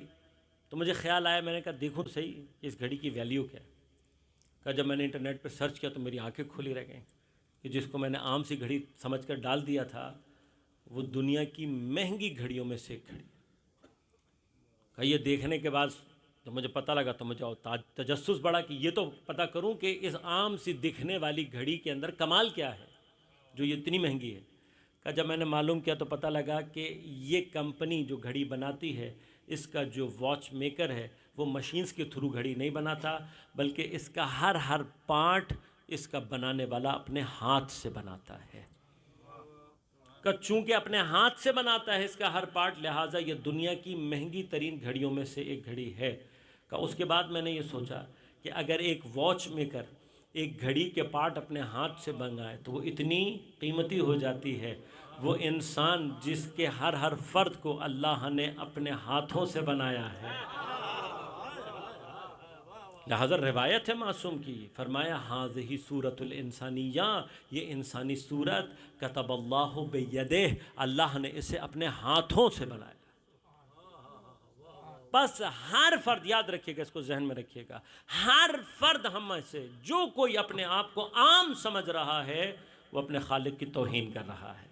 تو مجھے خیال آیا، میں نے کہا دیکھوں صحیح کہ اس گھڑی کی ویلیو کیا ہے۔ کہا جب میں نے انٹرنیٹ پہ سرچ کیا تو میری آنکھیں کھلی رہ گئیں کہ جس کو میں نے عام سی گھڑی سمجھ کر ڈال دیا تھا وہ دنیا کی مہنگی گھڑیوں میں سے ایک گھڑی ہے۔ کہ یہ دیکھنے کے بعد تو مجھے پتہ لگا تو مجھے تجسس بڑھا کہ یہ تو پتہ کروں کہ اس عام سی دکھنے والی گھڑی کے اندر کمال کیا ہے جو یہ اتنی مہنگی ہے۔ کہ جب میں نے معلوم کیا تو پتہ لگا کہ یہ کمپنی جو گھڑی بناتی ہے اس کا جو واچ میکر ہے وہ مشینز کے تھرو گھڑی نہیں بناتا، بلکہ اس کا ہر پارٹ اس کا بنانے والا اپنے ہاتھ سے بناتا ہے۔ کہ چونکہ اپنے ہاتھ سے بناتا ہے اس کا ہر پارٹ، لہٰذا یہ دنیا کی مہنگی ترین گھڑیوں میں سے ایک گھڑی ہے۔ کہ اس کے بعد میں نے یہ سوچا کہ اگر ایک واچ میکر ایک گھڑی کے پارٹ اپنے ہاتھ سے بنائے تو وہ اتنی قیمتی ہو جاتی ہے، وہ انسان جس کے ہر فرد کو اللہ نے اپنے ہاتھوں سے بنایا ہے۔ لہذا روایت ہے معصوم کی، فرمایا ھذہ صورت الانسانیہ، یہ انسانی صورت کتب اللہ بیدہ، اللہ نے اسے اپنے ہاتھوں سے بنایا۔ بس ہر فرد، یاد رکھیے گا، اس کو ذہن میں رکھیے گا، ہر فرد ہم میں سے جو کوئی اپنے آپ کو عام سمجھ رہا ہے وہ اپنے خالق کی توہین کر رہا ہے۔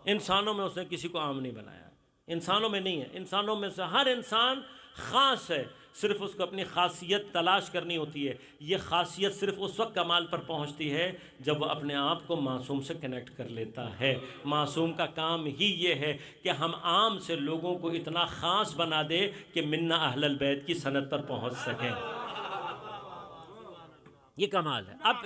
انسانوں میں اس نے کسی کو عام نہیں بنایا، انسانوں میں نہیں ہے، انسانوں میں سے ہر انسان خاص ہے، صرف اس کو اپنی خاصیت تلاش کرنی ہوتی ہے۔ یہ خاصیت صرف اس وقت کمال پر پہنچتی ہے جب وہ اپنے آپ کو معصوم سے کنیکٹ کر لیتا ہے۔ معصوم کا کام ہی یہ ہے کہ ہم عام سے لوگوں کو اتنا خاص بنا دے کہ منا اہل البیت کی سند پر پہنچ سکیں۔ یہ کمال ہے۔ اب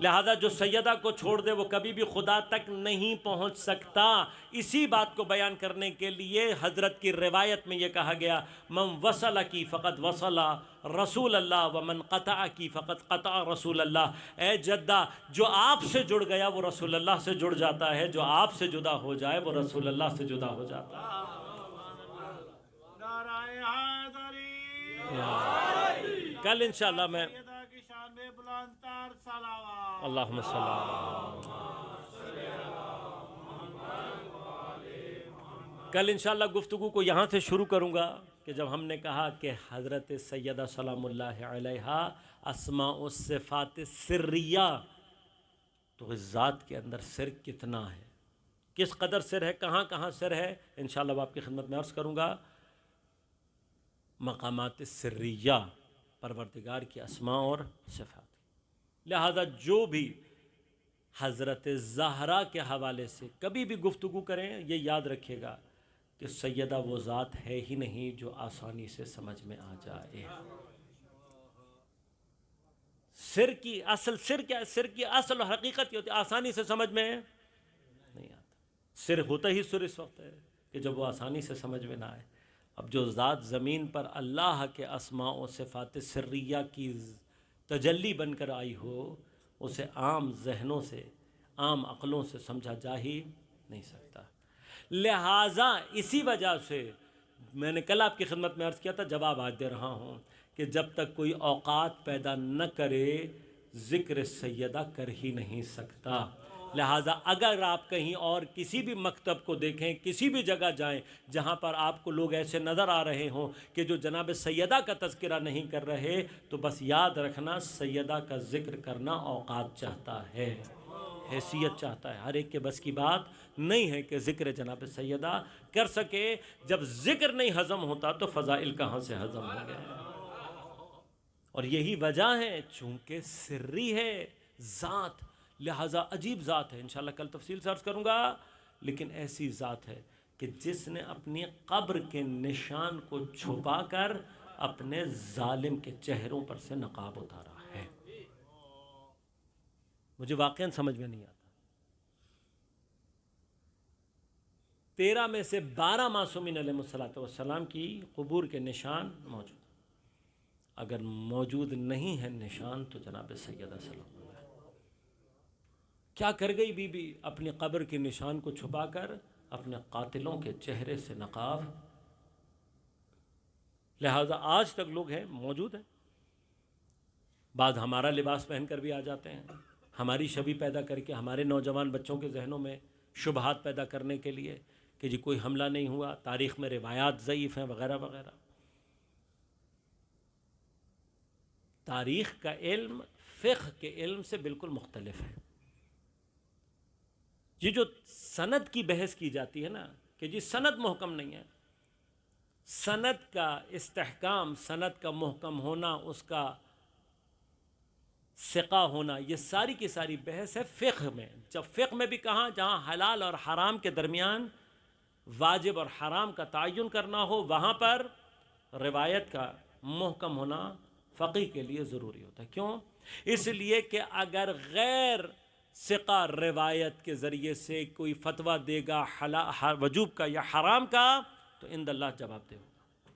لہذا جو سیدہ کو چھوڑ دے وہ کبھی بھی خدا تک نہیں پہنچ سکتا۔ اسی بات کو بیان کرنے کے لیے حضرت کی روایت میں یہ کہا گیا من وصل کی فقط وصل رسول اللہ ومن قطع کی فقط قطع رسول اللہ۔ اے جدہ جو آپ سے جڑ گیا وہ رسول اللہ سے جڑ جاتا ہے، جو آپ سے جدا ہو جائے وہ رسول اللہ سے جدا ہو جاتا ہے۔ نعرہ حیدری، کل انشاءاللہ میں سیدہ کی شان میں بلند تر صلوات۔ اللہم صلی اللہ، کل انشاءاللہ گفتگو کو یہاں سے شروع کروں گا کہ جب ہم نے کہا کہ حضرت سیدہ سلام اللہ علیہا اسماء و صفات سریہ، تو اس ذات کے اندر سر کتنا ہے، کس قدر سر ہے، کہاں کہاں سر ہے، انشاءاللہ وہ آپ کی خدمت میں عرض کروں گا۔ مقامات سریہ پروردگار کی اسماء اور صفات، لہذا جو بھی حضرت زہرا کے حوالے سے کبھی بھی گفتگو کریں یہ یاد رکھیے گا کہ سیدہ وہ ذات ہے ہی نہیں جو آسانی سے سمجھ میں آ جائے۔ سر کی اصل سر کیا ہے؟ سر کی اصل و حقیقت یہ ہوتی ہے، آسانی سے سمجھ میں نہیں آتا۔ سر ہوتا ہی سر اس وقت ہے کہ جب وہ آسانی سے سمجھ میں نہ آئے۔ اب جو ذات زمین پر اللہ کے اسماء و صفات سریہ کی تجلی بن کر آئی ہو، اسے عام ذہنوں سے، عام عقلوں سے سمجھا جا ہی نہیں سکتا۔ لہٰذا اسی وجہ سے میں نے کل آپ کی خدمت میں عرض کیا تھا، جواب آج دے رہا ہوں کہ جب تک کوئی اوقات پیدا نہ کرے ذکر سیدہ کر ہی نہیں سکتا۔ لہٰذا اگر آپ کہیں اور کسی بھی مکتب کو دیکھیں، کسی بھی جگہ جائیں جہاں پر آپ کو لوگ ایسے نظر آ رہے ہوں کہ جو جناب سیدہ کا تذکرہ نہیں کر رہے، تو بس یاد رکھنا سیدہ کا ذکر کرنا اوقات چاہتا ہے، حیثیت چاہتا ہے۔ ہر ایک کے بس کی بات نہیں ہے کہ ذکر جناب سیدہ کر سکے۔ جب ذکر نہیں ہضم ہوتا تو فضائل کہاں سے ہضم ہو گئے؟ اور یہی وجہ ہے چونکہ سری ہے ذات، لہٰذا عجیب ذات ہے، انشاءاللہ کل تفصیل سے عرض کروں گا، لیکن ایسی ذات ہے کہ جس نے اپنی قبر کے نشان کو چھپا کر اپنے ظالم کے چہروں پر سے نقاب اتارا ہے۔ مجھے واقعاً سمجھ میں نہیں آتا۔ 13 میں سے 12 معصومین علیہ السلام کی قبور کے نشان موجود، اگر موجود نہیں ہے نشان تو جناب سیدہ سلام اللہ کیا کر گئی بی بی؟ اپنی قبر کے نشان کو چھپا کر اپنے قاتلوں کے چہرے سے نقاب۔ لہذا آج تک لوگ ہیں، موجود ہیں، بعض ہمارا لباس پہن کر بھی آ جاتے ہیں، ہماری شبی پیدا کر کے ہمارے نوجوان بچوں کے ذہنوں میں شبہات پیدا کرنے کے لیے کہ جی کوئی حملہ نہیں ہوا، تاریخ میں روایات ضعیف ہیں وغیرہ وغیرہ۔ تاریخ کا علم فقہ کے علم سے بالکل مختلف ہے۔ یہ جو سند کی بحث کی جاتی ہے نا کہ جی سند محکم نہیں ہے، سند کا استحکام، سند کا محکم ہونا، اس کا ثقہ ہونا، یہ ساری کی ساری بحث ہے فقہ میں۔ جب فقہ میں بھی کہاں، جہاں حلال اور حرام کے درمیان واجب اور حرام کا تعین کرنا ہو، وہاں پر روایت کا محکم ہونا فقیہ کے لیے ضروری ہوتا ہے۔ کیوں؟ اس لیے کہ اگر غیر ثقہ روایت کے ذریعے سے کوئی فتویٰ دے گا وجوب کا یا حرام کا تو عند اللہ جواب دے ہوگا۔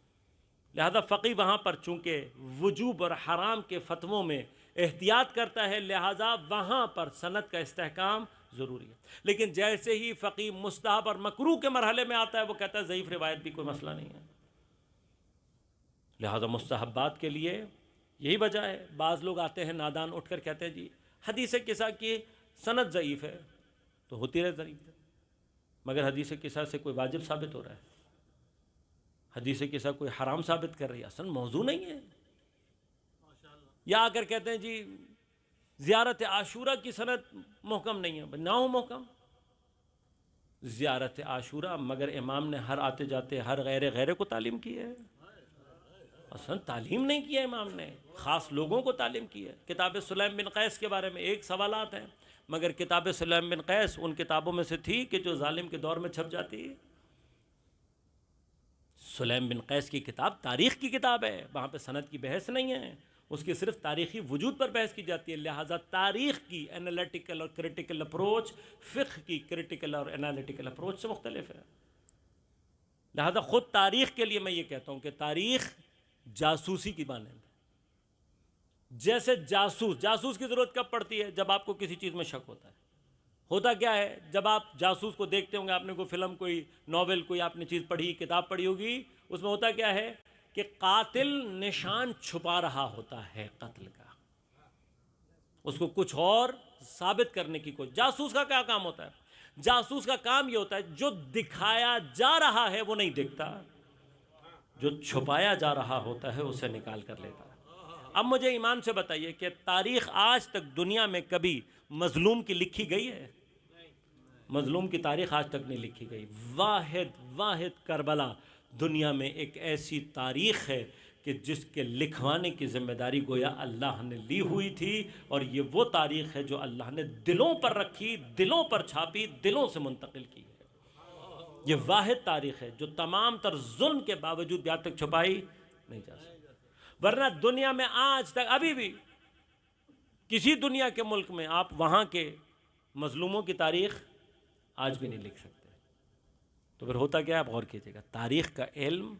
لہذا فقیہ وہاں پر چونکہ وجوب اور حرام کے فتووں میں احتیاط کرتا ہے، لہذا وہاں پر سند کا استحکام ضروری ہے۔ لیکن جیسے ہی فقیہ مستحب اور مکروہ کے مرحلے میں آتا ہے وہ کہتا ہے ضعیف روایت بھی کوئی مسئلہ نہیں ہے۔ لہذا مستحبات کے لیے یہی وجہ ہے۔ بعض لوگ آتے ہیں نادان اٹھ کر کہتے ہیں جی حدیث قصہ کی سند ضعیف ہے، تو ہوتی رہے ضعیف ہے، مگر حدیث قصہ سے کوئی واجب ثابت ہو رہا ہے، حدیث قصہ کوئی حرام ثابت کر رہی ہے، اصل موضوع نہیں ہے۔ یا آ کر کہتے ہیں جی زیارت عاشورہ کی سند محکم نہیں ہے، نہ ہو محکم، زیارت عاشورہ مگر امام نے ہر آتے جاتے ہر غیر کو تعلیم کی ہے، اصلا تعلیم نہیں کیا امام نے، خاص لوگوں کو تعلیم کی ہے۔ کتاب سلیم بن قیس کے بارے میں ایک سوالات ہیں، مگر کتاب سلیم بن قیس ان کتابوں میں سے تھی کہ جو ظالم کے دور میں چھپ جاتی ہے۔ سلیم بن قیس کی کتاب تاریخ کی کتاب ہے، وہاں پہ سند کی بحث نہیں ہے، اس کی صرف تاریخی وجود پر بحث کی جاتی ہے، لہٰذا تاریخ کی انالیٹیکل اور کریٹیکل اپروچ فقہ کی کریٹیکل اور انالیٹیکل اپروچ سے مختلف ہے۔ لہٰذا خود تاریخ کے لیے میں یہ کہتا ہوں کہ تاریخ جاسوسی کی مانند ہے۔ جیسے جاسوس کی ضرورت کب پڑتی ہے؟ جب آپ کو کسی چیز میں شک ہوتا ہے۔ ہوتا کیا ہے؟ جب آپ جاسوس کو دیکھتے ہوں گے، آپ نے کوئی فلم، کوئی ناول، کوئی آپ نے چیز پڑھی، کتاب پڑھی ہوگی، اس میں ہوتا کیا ہے کہ قاتل نشان چھپا رہا ہوتا ہے قتل کا، اس کو کچھ اور ثابت کرنے کی کوئی۔ جاسوس کا کیا کام ہوتا ہے؟ جاسوس کا کام یہ ہوتا ہے جو دکھایا جا رہا ہے وہ نہیں دیکھتا، جو چھپایا جا رہا ہوتا ہے اسے نکال کر لیتا ہے۔ اب مجھے ایمان سے بتائیے کہ تاریخ آج تک دنیا میں کبھی مظلوم کی لکھی گئی ہے؟ مظلوم کی تاریخ آج تک نہیں لکھی گئی۔ واحد کربلا دنیا میں ایک ایسی تاریخ ہے کہ جس کے لکھوانے کی ذمہ داری گویا اللہ نے لی ہوئی تھی، اور یہ وہ تاریخ ہے جو اللہ نے دلوں پر رکھی، دلوں پر چھاپی، دلوں سے منتقل کی ہے۔ یہ واحد تاریخ ہے جو تمام تر ظلم کے باوجود بھی آج تک چھپائی نہیں جا سکتی۔ ورنہ دنیا میں آج تک ابھی بھی کسی دنیا کے ملک میں آپ وہاں کے مظلوموں کی تاریخ آج بھی نہیں لکھ سکتے۔ تو پھر ہوتا کیا ہے؟ آپ غور کیجیے گا، تاریخ کا علم،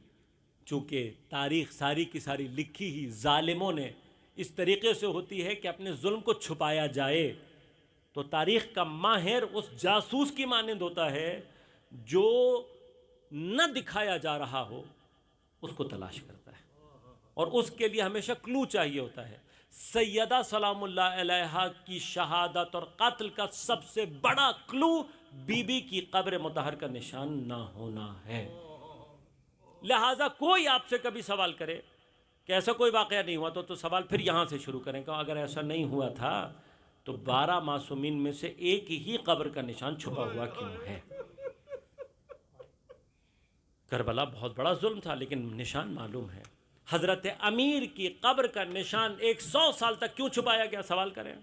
چونکہ تاریخ ساری کی ساری لکھی ہی ظالموں نے اس طریقے سے ہوتی ہے کہ اپنے ظلم کو چھپایا جائے، تو تاریخ کا ماہر اس جاسوس کی مانند ہوتا ہے جو نہ دکھایا جا رہا ہو اس کو تلاش کرتا ہے، اور اس کے لیے ہمیشہ کلو چاہیے ہوتا ہے۔ سیدہ سلام اللہ علیہا کی شہادت اور قتل کا سب سے بڑا کلو بی بی کی قبر مطہر کا نشان نہ ہونا ہے۔ لہٰذا کوئی آپ سے کبھی سوال کرے کہ ایسا کوئی واقعہ نہیں ہوا تو سوال پھر یہاں سے شروع کریں کہ اگر ایسا نہیں ہوا تھا تو 12 معصومین میں سے ایک ہی قبر کا نشان چھپا ہوا کیوں ہے؟ کربلا بہت بڑا ظلم تھا لیکن نشان معلوم ہے۔ حضرت امیر کی قبر کا نشان 100 سال تک کیوں چھپایا گیا؟ سوال کریں،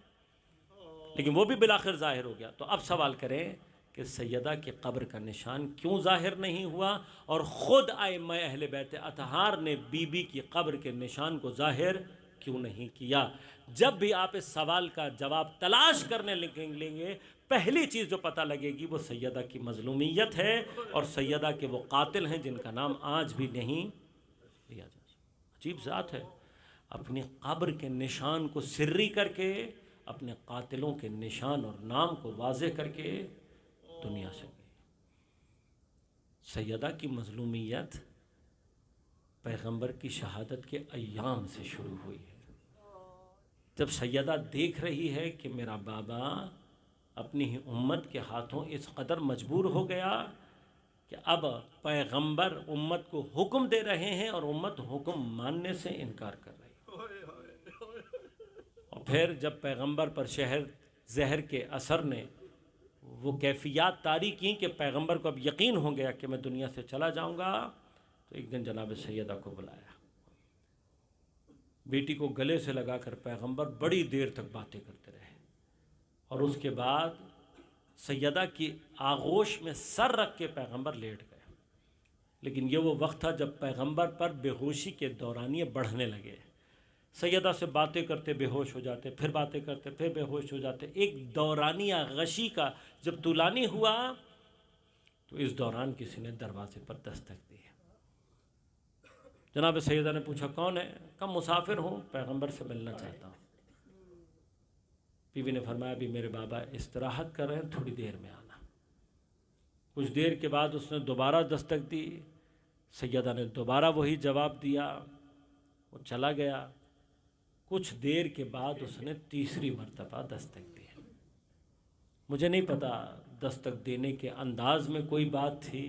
لیکن وہ بھی بالآخر ظاہر ہو گیا۔ تو اب سوال کریں کہ سیدہ کی قبر کا نشان کیوں ظاہر نہیں ہوا، اور خود ائمہ اہل بیت اطہار نے بی بی کی قبر کے نشان کو ظاہر کیوں نہیں کیا؟ جب بھی آپ اس سوال کا جواب تلاش کرنے لگیں گے، پہلی چیز جو پتہ لگے گی وہ سیدہ کی مظلومیت ہے، اور سیدہ کے وہ قاتل ہیں جن کا نام آج بھی نہیں لیا جا سکتا۔ عجیب ذات ہے، اپنی قبر کے نشان کو سری کر کے، اپنے قاتلوں کے نشان اور نام کو واضح کر کے دنیا سے گئی۔ سیدہ کی مظلومیت پیغمبر کی شہادت کے ایام سے شروع ہوئی ہے۔ جب سیدہ دیکھ رہی ہے کہ میرا بابا اپنی ہی امت کے ہاتھوں اس قدر مجبور ہو گیا کہ اب پیغمبر امت کو حکم دے رہے ہیں اور امت حکم ماننے سے انکار کر رہی ہے، اور پھر جب پیغمبر پر زہر کے اثر نے وہ کیفیات طاری کی کہ پیغمبر کو اب یقین ہو گیا کہ میں دنیا سے چلا جاؤں گا، تو ایک دن جناب سیدہ کو بلایا، بیٹی کو گلے سے لگا کر پیغمبر بڑی دیر تک باتیں کرتے رہے، اور اس کے بعد سیدہ کی آغوش میں سر رکھ کے پیغمبر لیٹ گئے۔ لیکن یہ وہ وقت تھا جب پیغمبر پر بے ہوشی کے دورانیے بڑھنے لگے۔ سیدہ سے باتیں کرتے بے ہوش ہو جاتے، پھر باتیں کرتے پھر بے ہوش ہو جاتے۔ ایک دورانیہ غشی کا جب طولانی ہوا تو اس دوران کسی نے دروازے پر دستک دی۔ جناب سیدہ نے پوچھا کون ہے؟ کہا مسافر ہوں، پیغمبر سے ملنا چاہتا ہوں۔ بیوی نے فرمایا ابھی میرے بابا استراحت کر رہے ہیں، تھوڑی دیر میں آنا۔ کچھ دیر کے بعد اس نے دوبارہ دستک دی، سیدہ نے دوبارہ وہی جواب دیا، وہ چلا گیا۔ کچھ دیر کے بعد اس نے تیسری مرتبہ دستک دی۔ مجھے نہیں پتا دستک دینے کے انداز میں کوئی بات تھی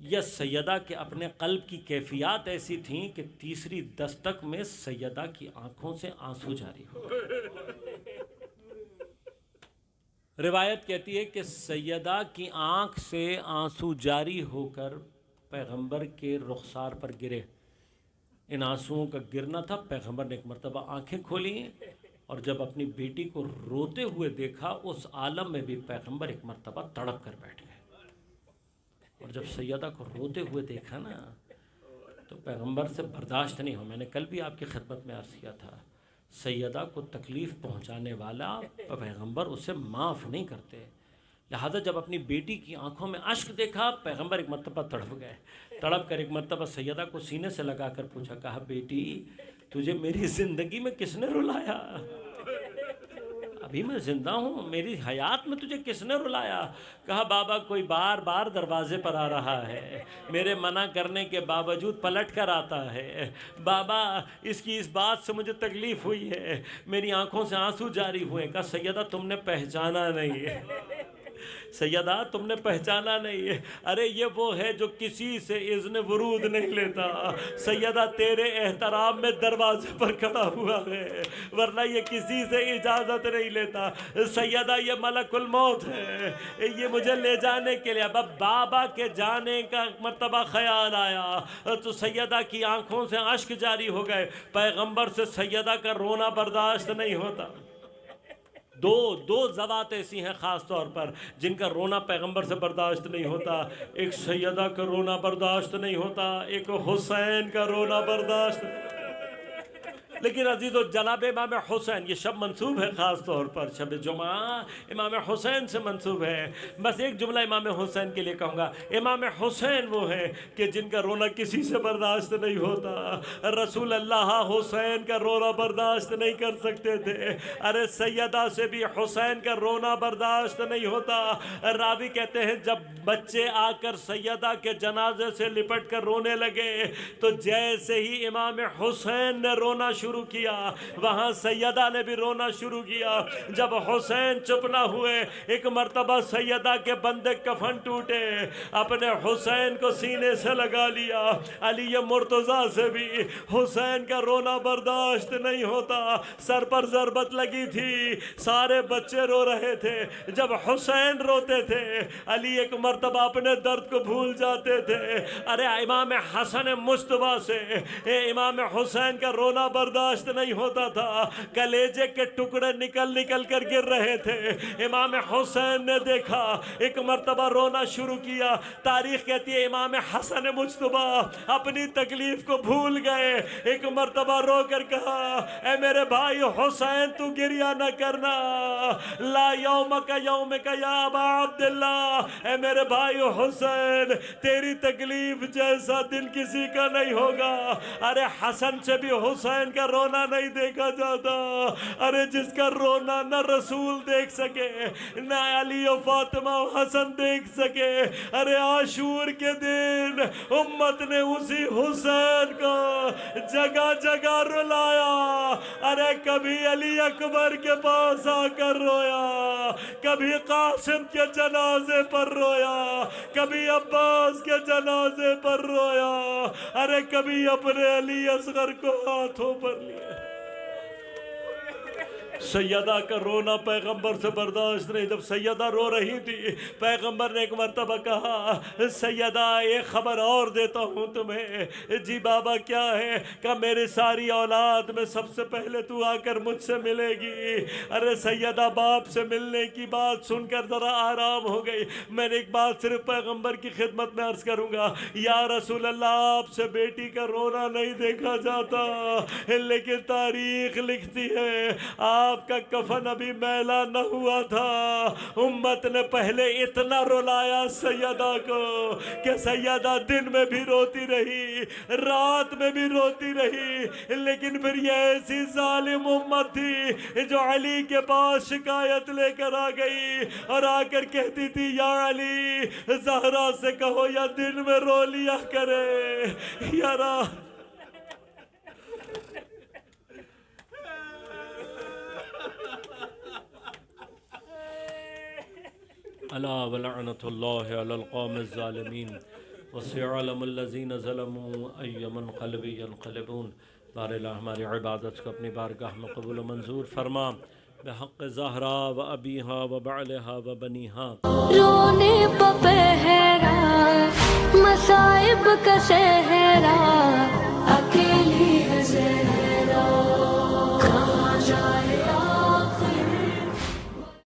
یا سیدہ کے اپنے قلب کی کیفیات ایسی تھیں کہ تیسری دستک میں سیدہ کی آنکھوں سے آنسو جاری ہو۔ روایت کہتی ہے کہ سیدہ کی آنکھ سے آنسو جاری ہو کر پیغمبر کے رخسار پر گرے۔ ان آنسوؤں کا گرنا تھا، پیغمبر نے ایک مرتبہ آنکھیں کھولیں، اور جب اپنی بیٹی کو روتے ہوئے دیکھا اس عالم میں بھی پیغمبر ایک مرتبہ تڑپ کر بیٹھ گئے۔ اور جب سیدہ کو روتے ہوئے دیکھا نا تو پیغمبر سے برداشت نہیں ہو. میں نے کل بھی آپ کی خدمت میں عرض کیا تھا، سیدہ کو تکلیف پہنچانے والا پیغمبر اسے معاف نہیں کرتے. لہٰذا جب اپنی بیٹی کی آنکھوں میں اشک دیکھا، پیغمبر ایک مرتبہ تڑپ گئے. تڑپ کر ایک مرتبہ سیدہ کو سینے سے لگا کر پوچھا، کہا بیٹی تجھے میری زندگی میں کس نے رلایا؟ ابھی میں زندہ ہوں، میری حیات میں تجھے کس نے رلایا؟ کہا بابا کوئی بار بار دروازے پر آ رہا ہے، میرے منع کرنے کے باوجود پلٹ کر آتا ہے. بابا اس کی اس بات سے مجھے تکلیف ہوئی ہے، میری آنکھوں سے آنسو جاری ہوئے. کہا سیدہ تم نے پہچانا نہیں ہے، سیدہ تم نے پہچانا نہیں ہے. ارے یہ وہ ہے جو کسی سے اذن ورود نہیں لیتا. سیدہ تیرے احترام میں دروازے پر کھڑا ہوا ہے، ورنہ یہ کسی سے اجازت نہیں لیتا. سیدہ یہ ملک الموت ہے، یہ مجھے لے جانے کے لیے. اب بابا کے جانے کا مرتبہ خیال آیا تو سیدہ کی آنکھوں سے اشک جاری ہو گئے. پیغمبر سے سیدہ کا رونا برداشت نہیں ہوتا. دو ذوات ایسی ہیں خاص طور پر جن کا رونا پیغمبر سے برداشت نہیں ہوتا. ایک سیدہ کا رونا برداشت نہیں ہوتا، ایک حسین کا رونا برداشت. لیکن عزیز و جناب امام حسین، یہ شب منسوب ہے خاص طور پر شب جمعہ امام حسین سے منسوب ہے. بس ایک جملہ امام حسین کے لیے کہوں گا، امام حسین وہ ہیں کہ جن کا رونا کسی سے برداشت نہیں ہوتا. رسول اللہ حسین کا رونا برداشت نہیں کر سکتے تھے. ارے سیدہ سے بھی حسین کا رونا برداشت نہیں ہوتا. راوی کہتے ہیں جب بچے آ کر سیدہ کے جنازے سے لپٹ کر رونے لگے تو جیسے ہی امام حسین نے رونا شروع کیا، وہاں سیدہ نے بھی رونا شروع کیا. جب حسین چپ نہ ہوئے، ایک مرتبہ سیدہ کے بندے کفن ٹوٹے، اپنے حسین کو سینے سے لگا لیا. علی مرتضیٰ سے بھی حسین کا رونا برداشت نہیں ہوتا. سر پر ضربت لگی تھی، سارے بچے رو رہے تھے. جب حسین روتے تھے، علی ایک مرتبہ اپنے درد کو بھول جاتے تھے. ارے امام حسن مجتبیٰ سے امام حسین کا رونا برداشت نہیں ہوتا تھا. کلیجے کے ٹکڑے نکل کر گر رہے تھے. امام حسین نے دیکھا، ایک مرتبہ رونا شروع کیا. تاریخ کہتی ہے امام حسن مجتبیٰ اپنی تکلیف کو بھول گئے. ایک مرتبہ رو کر کہا، اے میرے بھائی حسین تو گریہ نہ کرنا، لا یومک یومک یا ابا عبداللہ. اے میرے بھائی حسین تیری تکلیف جیسا دن کسی کا نہیں ہوگا. ارے حسن سے بھی حسین کا رونا نہیں دیکھا جاتا. ارے جس کا رونا نہ رسول دیکھ سکے، نہ علی و فاطمہ و حسن دیکھ سکے. ارے عاشور کے دن امت نے اسی حسین کو جگہ جگہ رلایا. ارے کبھی علی اکبر کے پاس آ کر رویا، کبھی قاسم کے جنازے پر رویا، کبھی عباس کے جنازے پر رویا. ارے کبھی اپنے علی اصغر کو ہاتھوں پر لیا. سیدہ کا رونا پیغمبر سے برداشت نہیں. جب سیدہ رو رہی تھی، پیغمبر نے ایک مرتبہ کہا، سیدہ ایک خبر اور دیتا ہوں تمہیں. جی بابا کیا ہے؟ کہ میری ساری اولاد میں سب سے پہلے تو آ کر مجھ سے ملے گی. ارے سیدہ باپ سے ملنے کی بات سن کر ذرا آرام ہو گئی. میں نے ایک بات صرف پیغمبر کی خدمت میں عرض کروں گا، یا رسول اللہ آپ سے بیٹی کا رونا نہیں دیکھا جاتا، لیکن تاریخ لکھتی ہے آپ کا کفن ابھی میلا نہ ہوا تھا. امت نے پہلے اتنا رلایا سیدہ کو کہ سیدہ دن میں بھی روتی رہی، رات میں بھی روتی رہی. لیکن پھر یہ ایسی ظالم امت تھی جو علی کے پاس شکایت لے کر آ گئی اور آ کر کہتی تھی، یا علی زہرا سے کہو یا دن میں رو لیا کرے، یا رات. الا ولعنت اللہ علی القوم الظالمین وسيعلم الذین ظلموا ای منقلب ینقلبون. بار الہ ہماری عبادت کو اپنی بارگاہ میں قبول و منظور فرما بحق زہرا و ابیہا و بعلہا و بنیہا. رونے پہ پہرا مصائب کا صحرا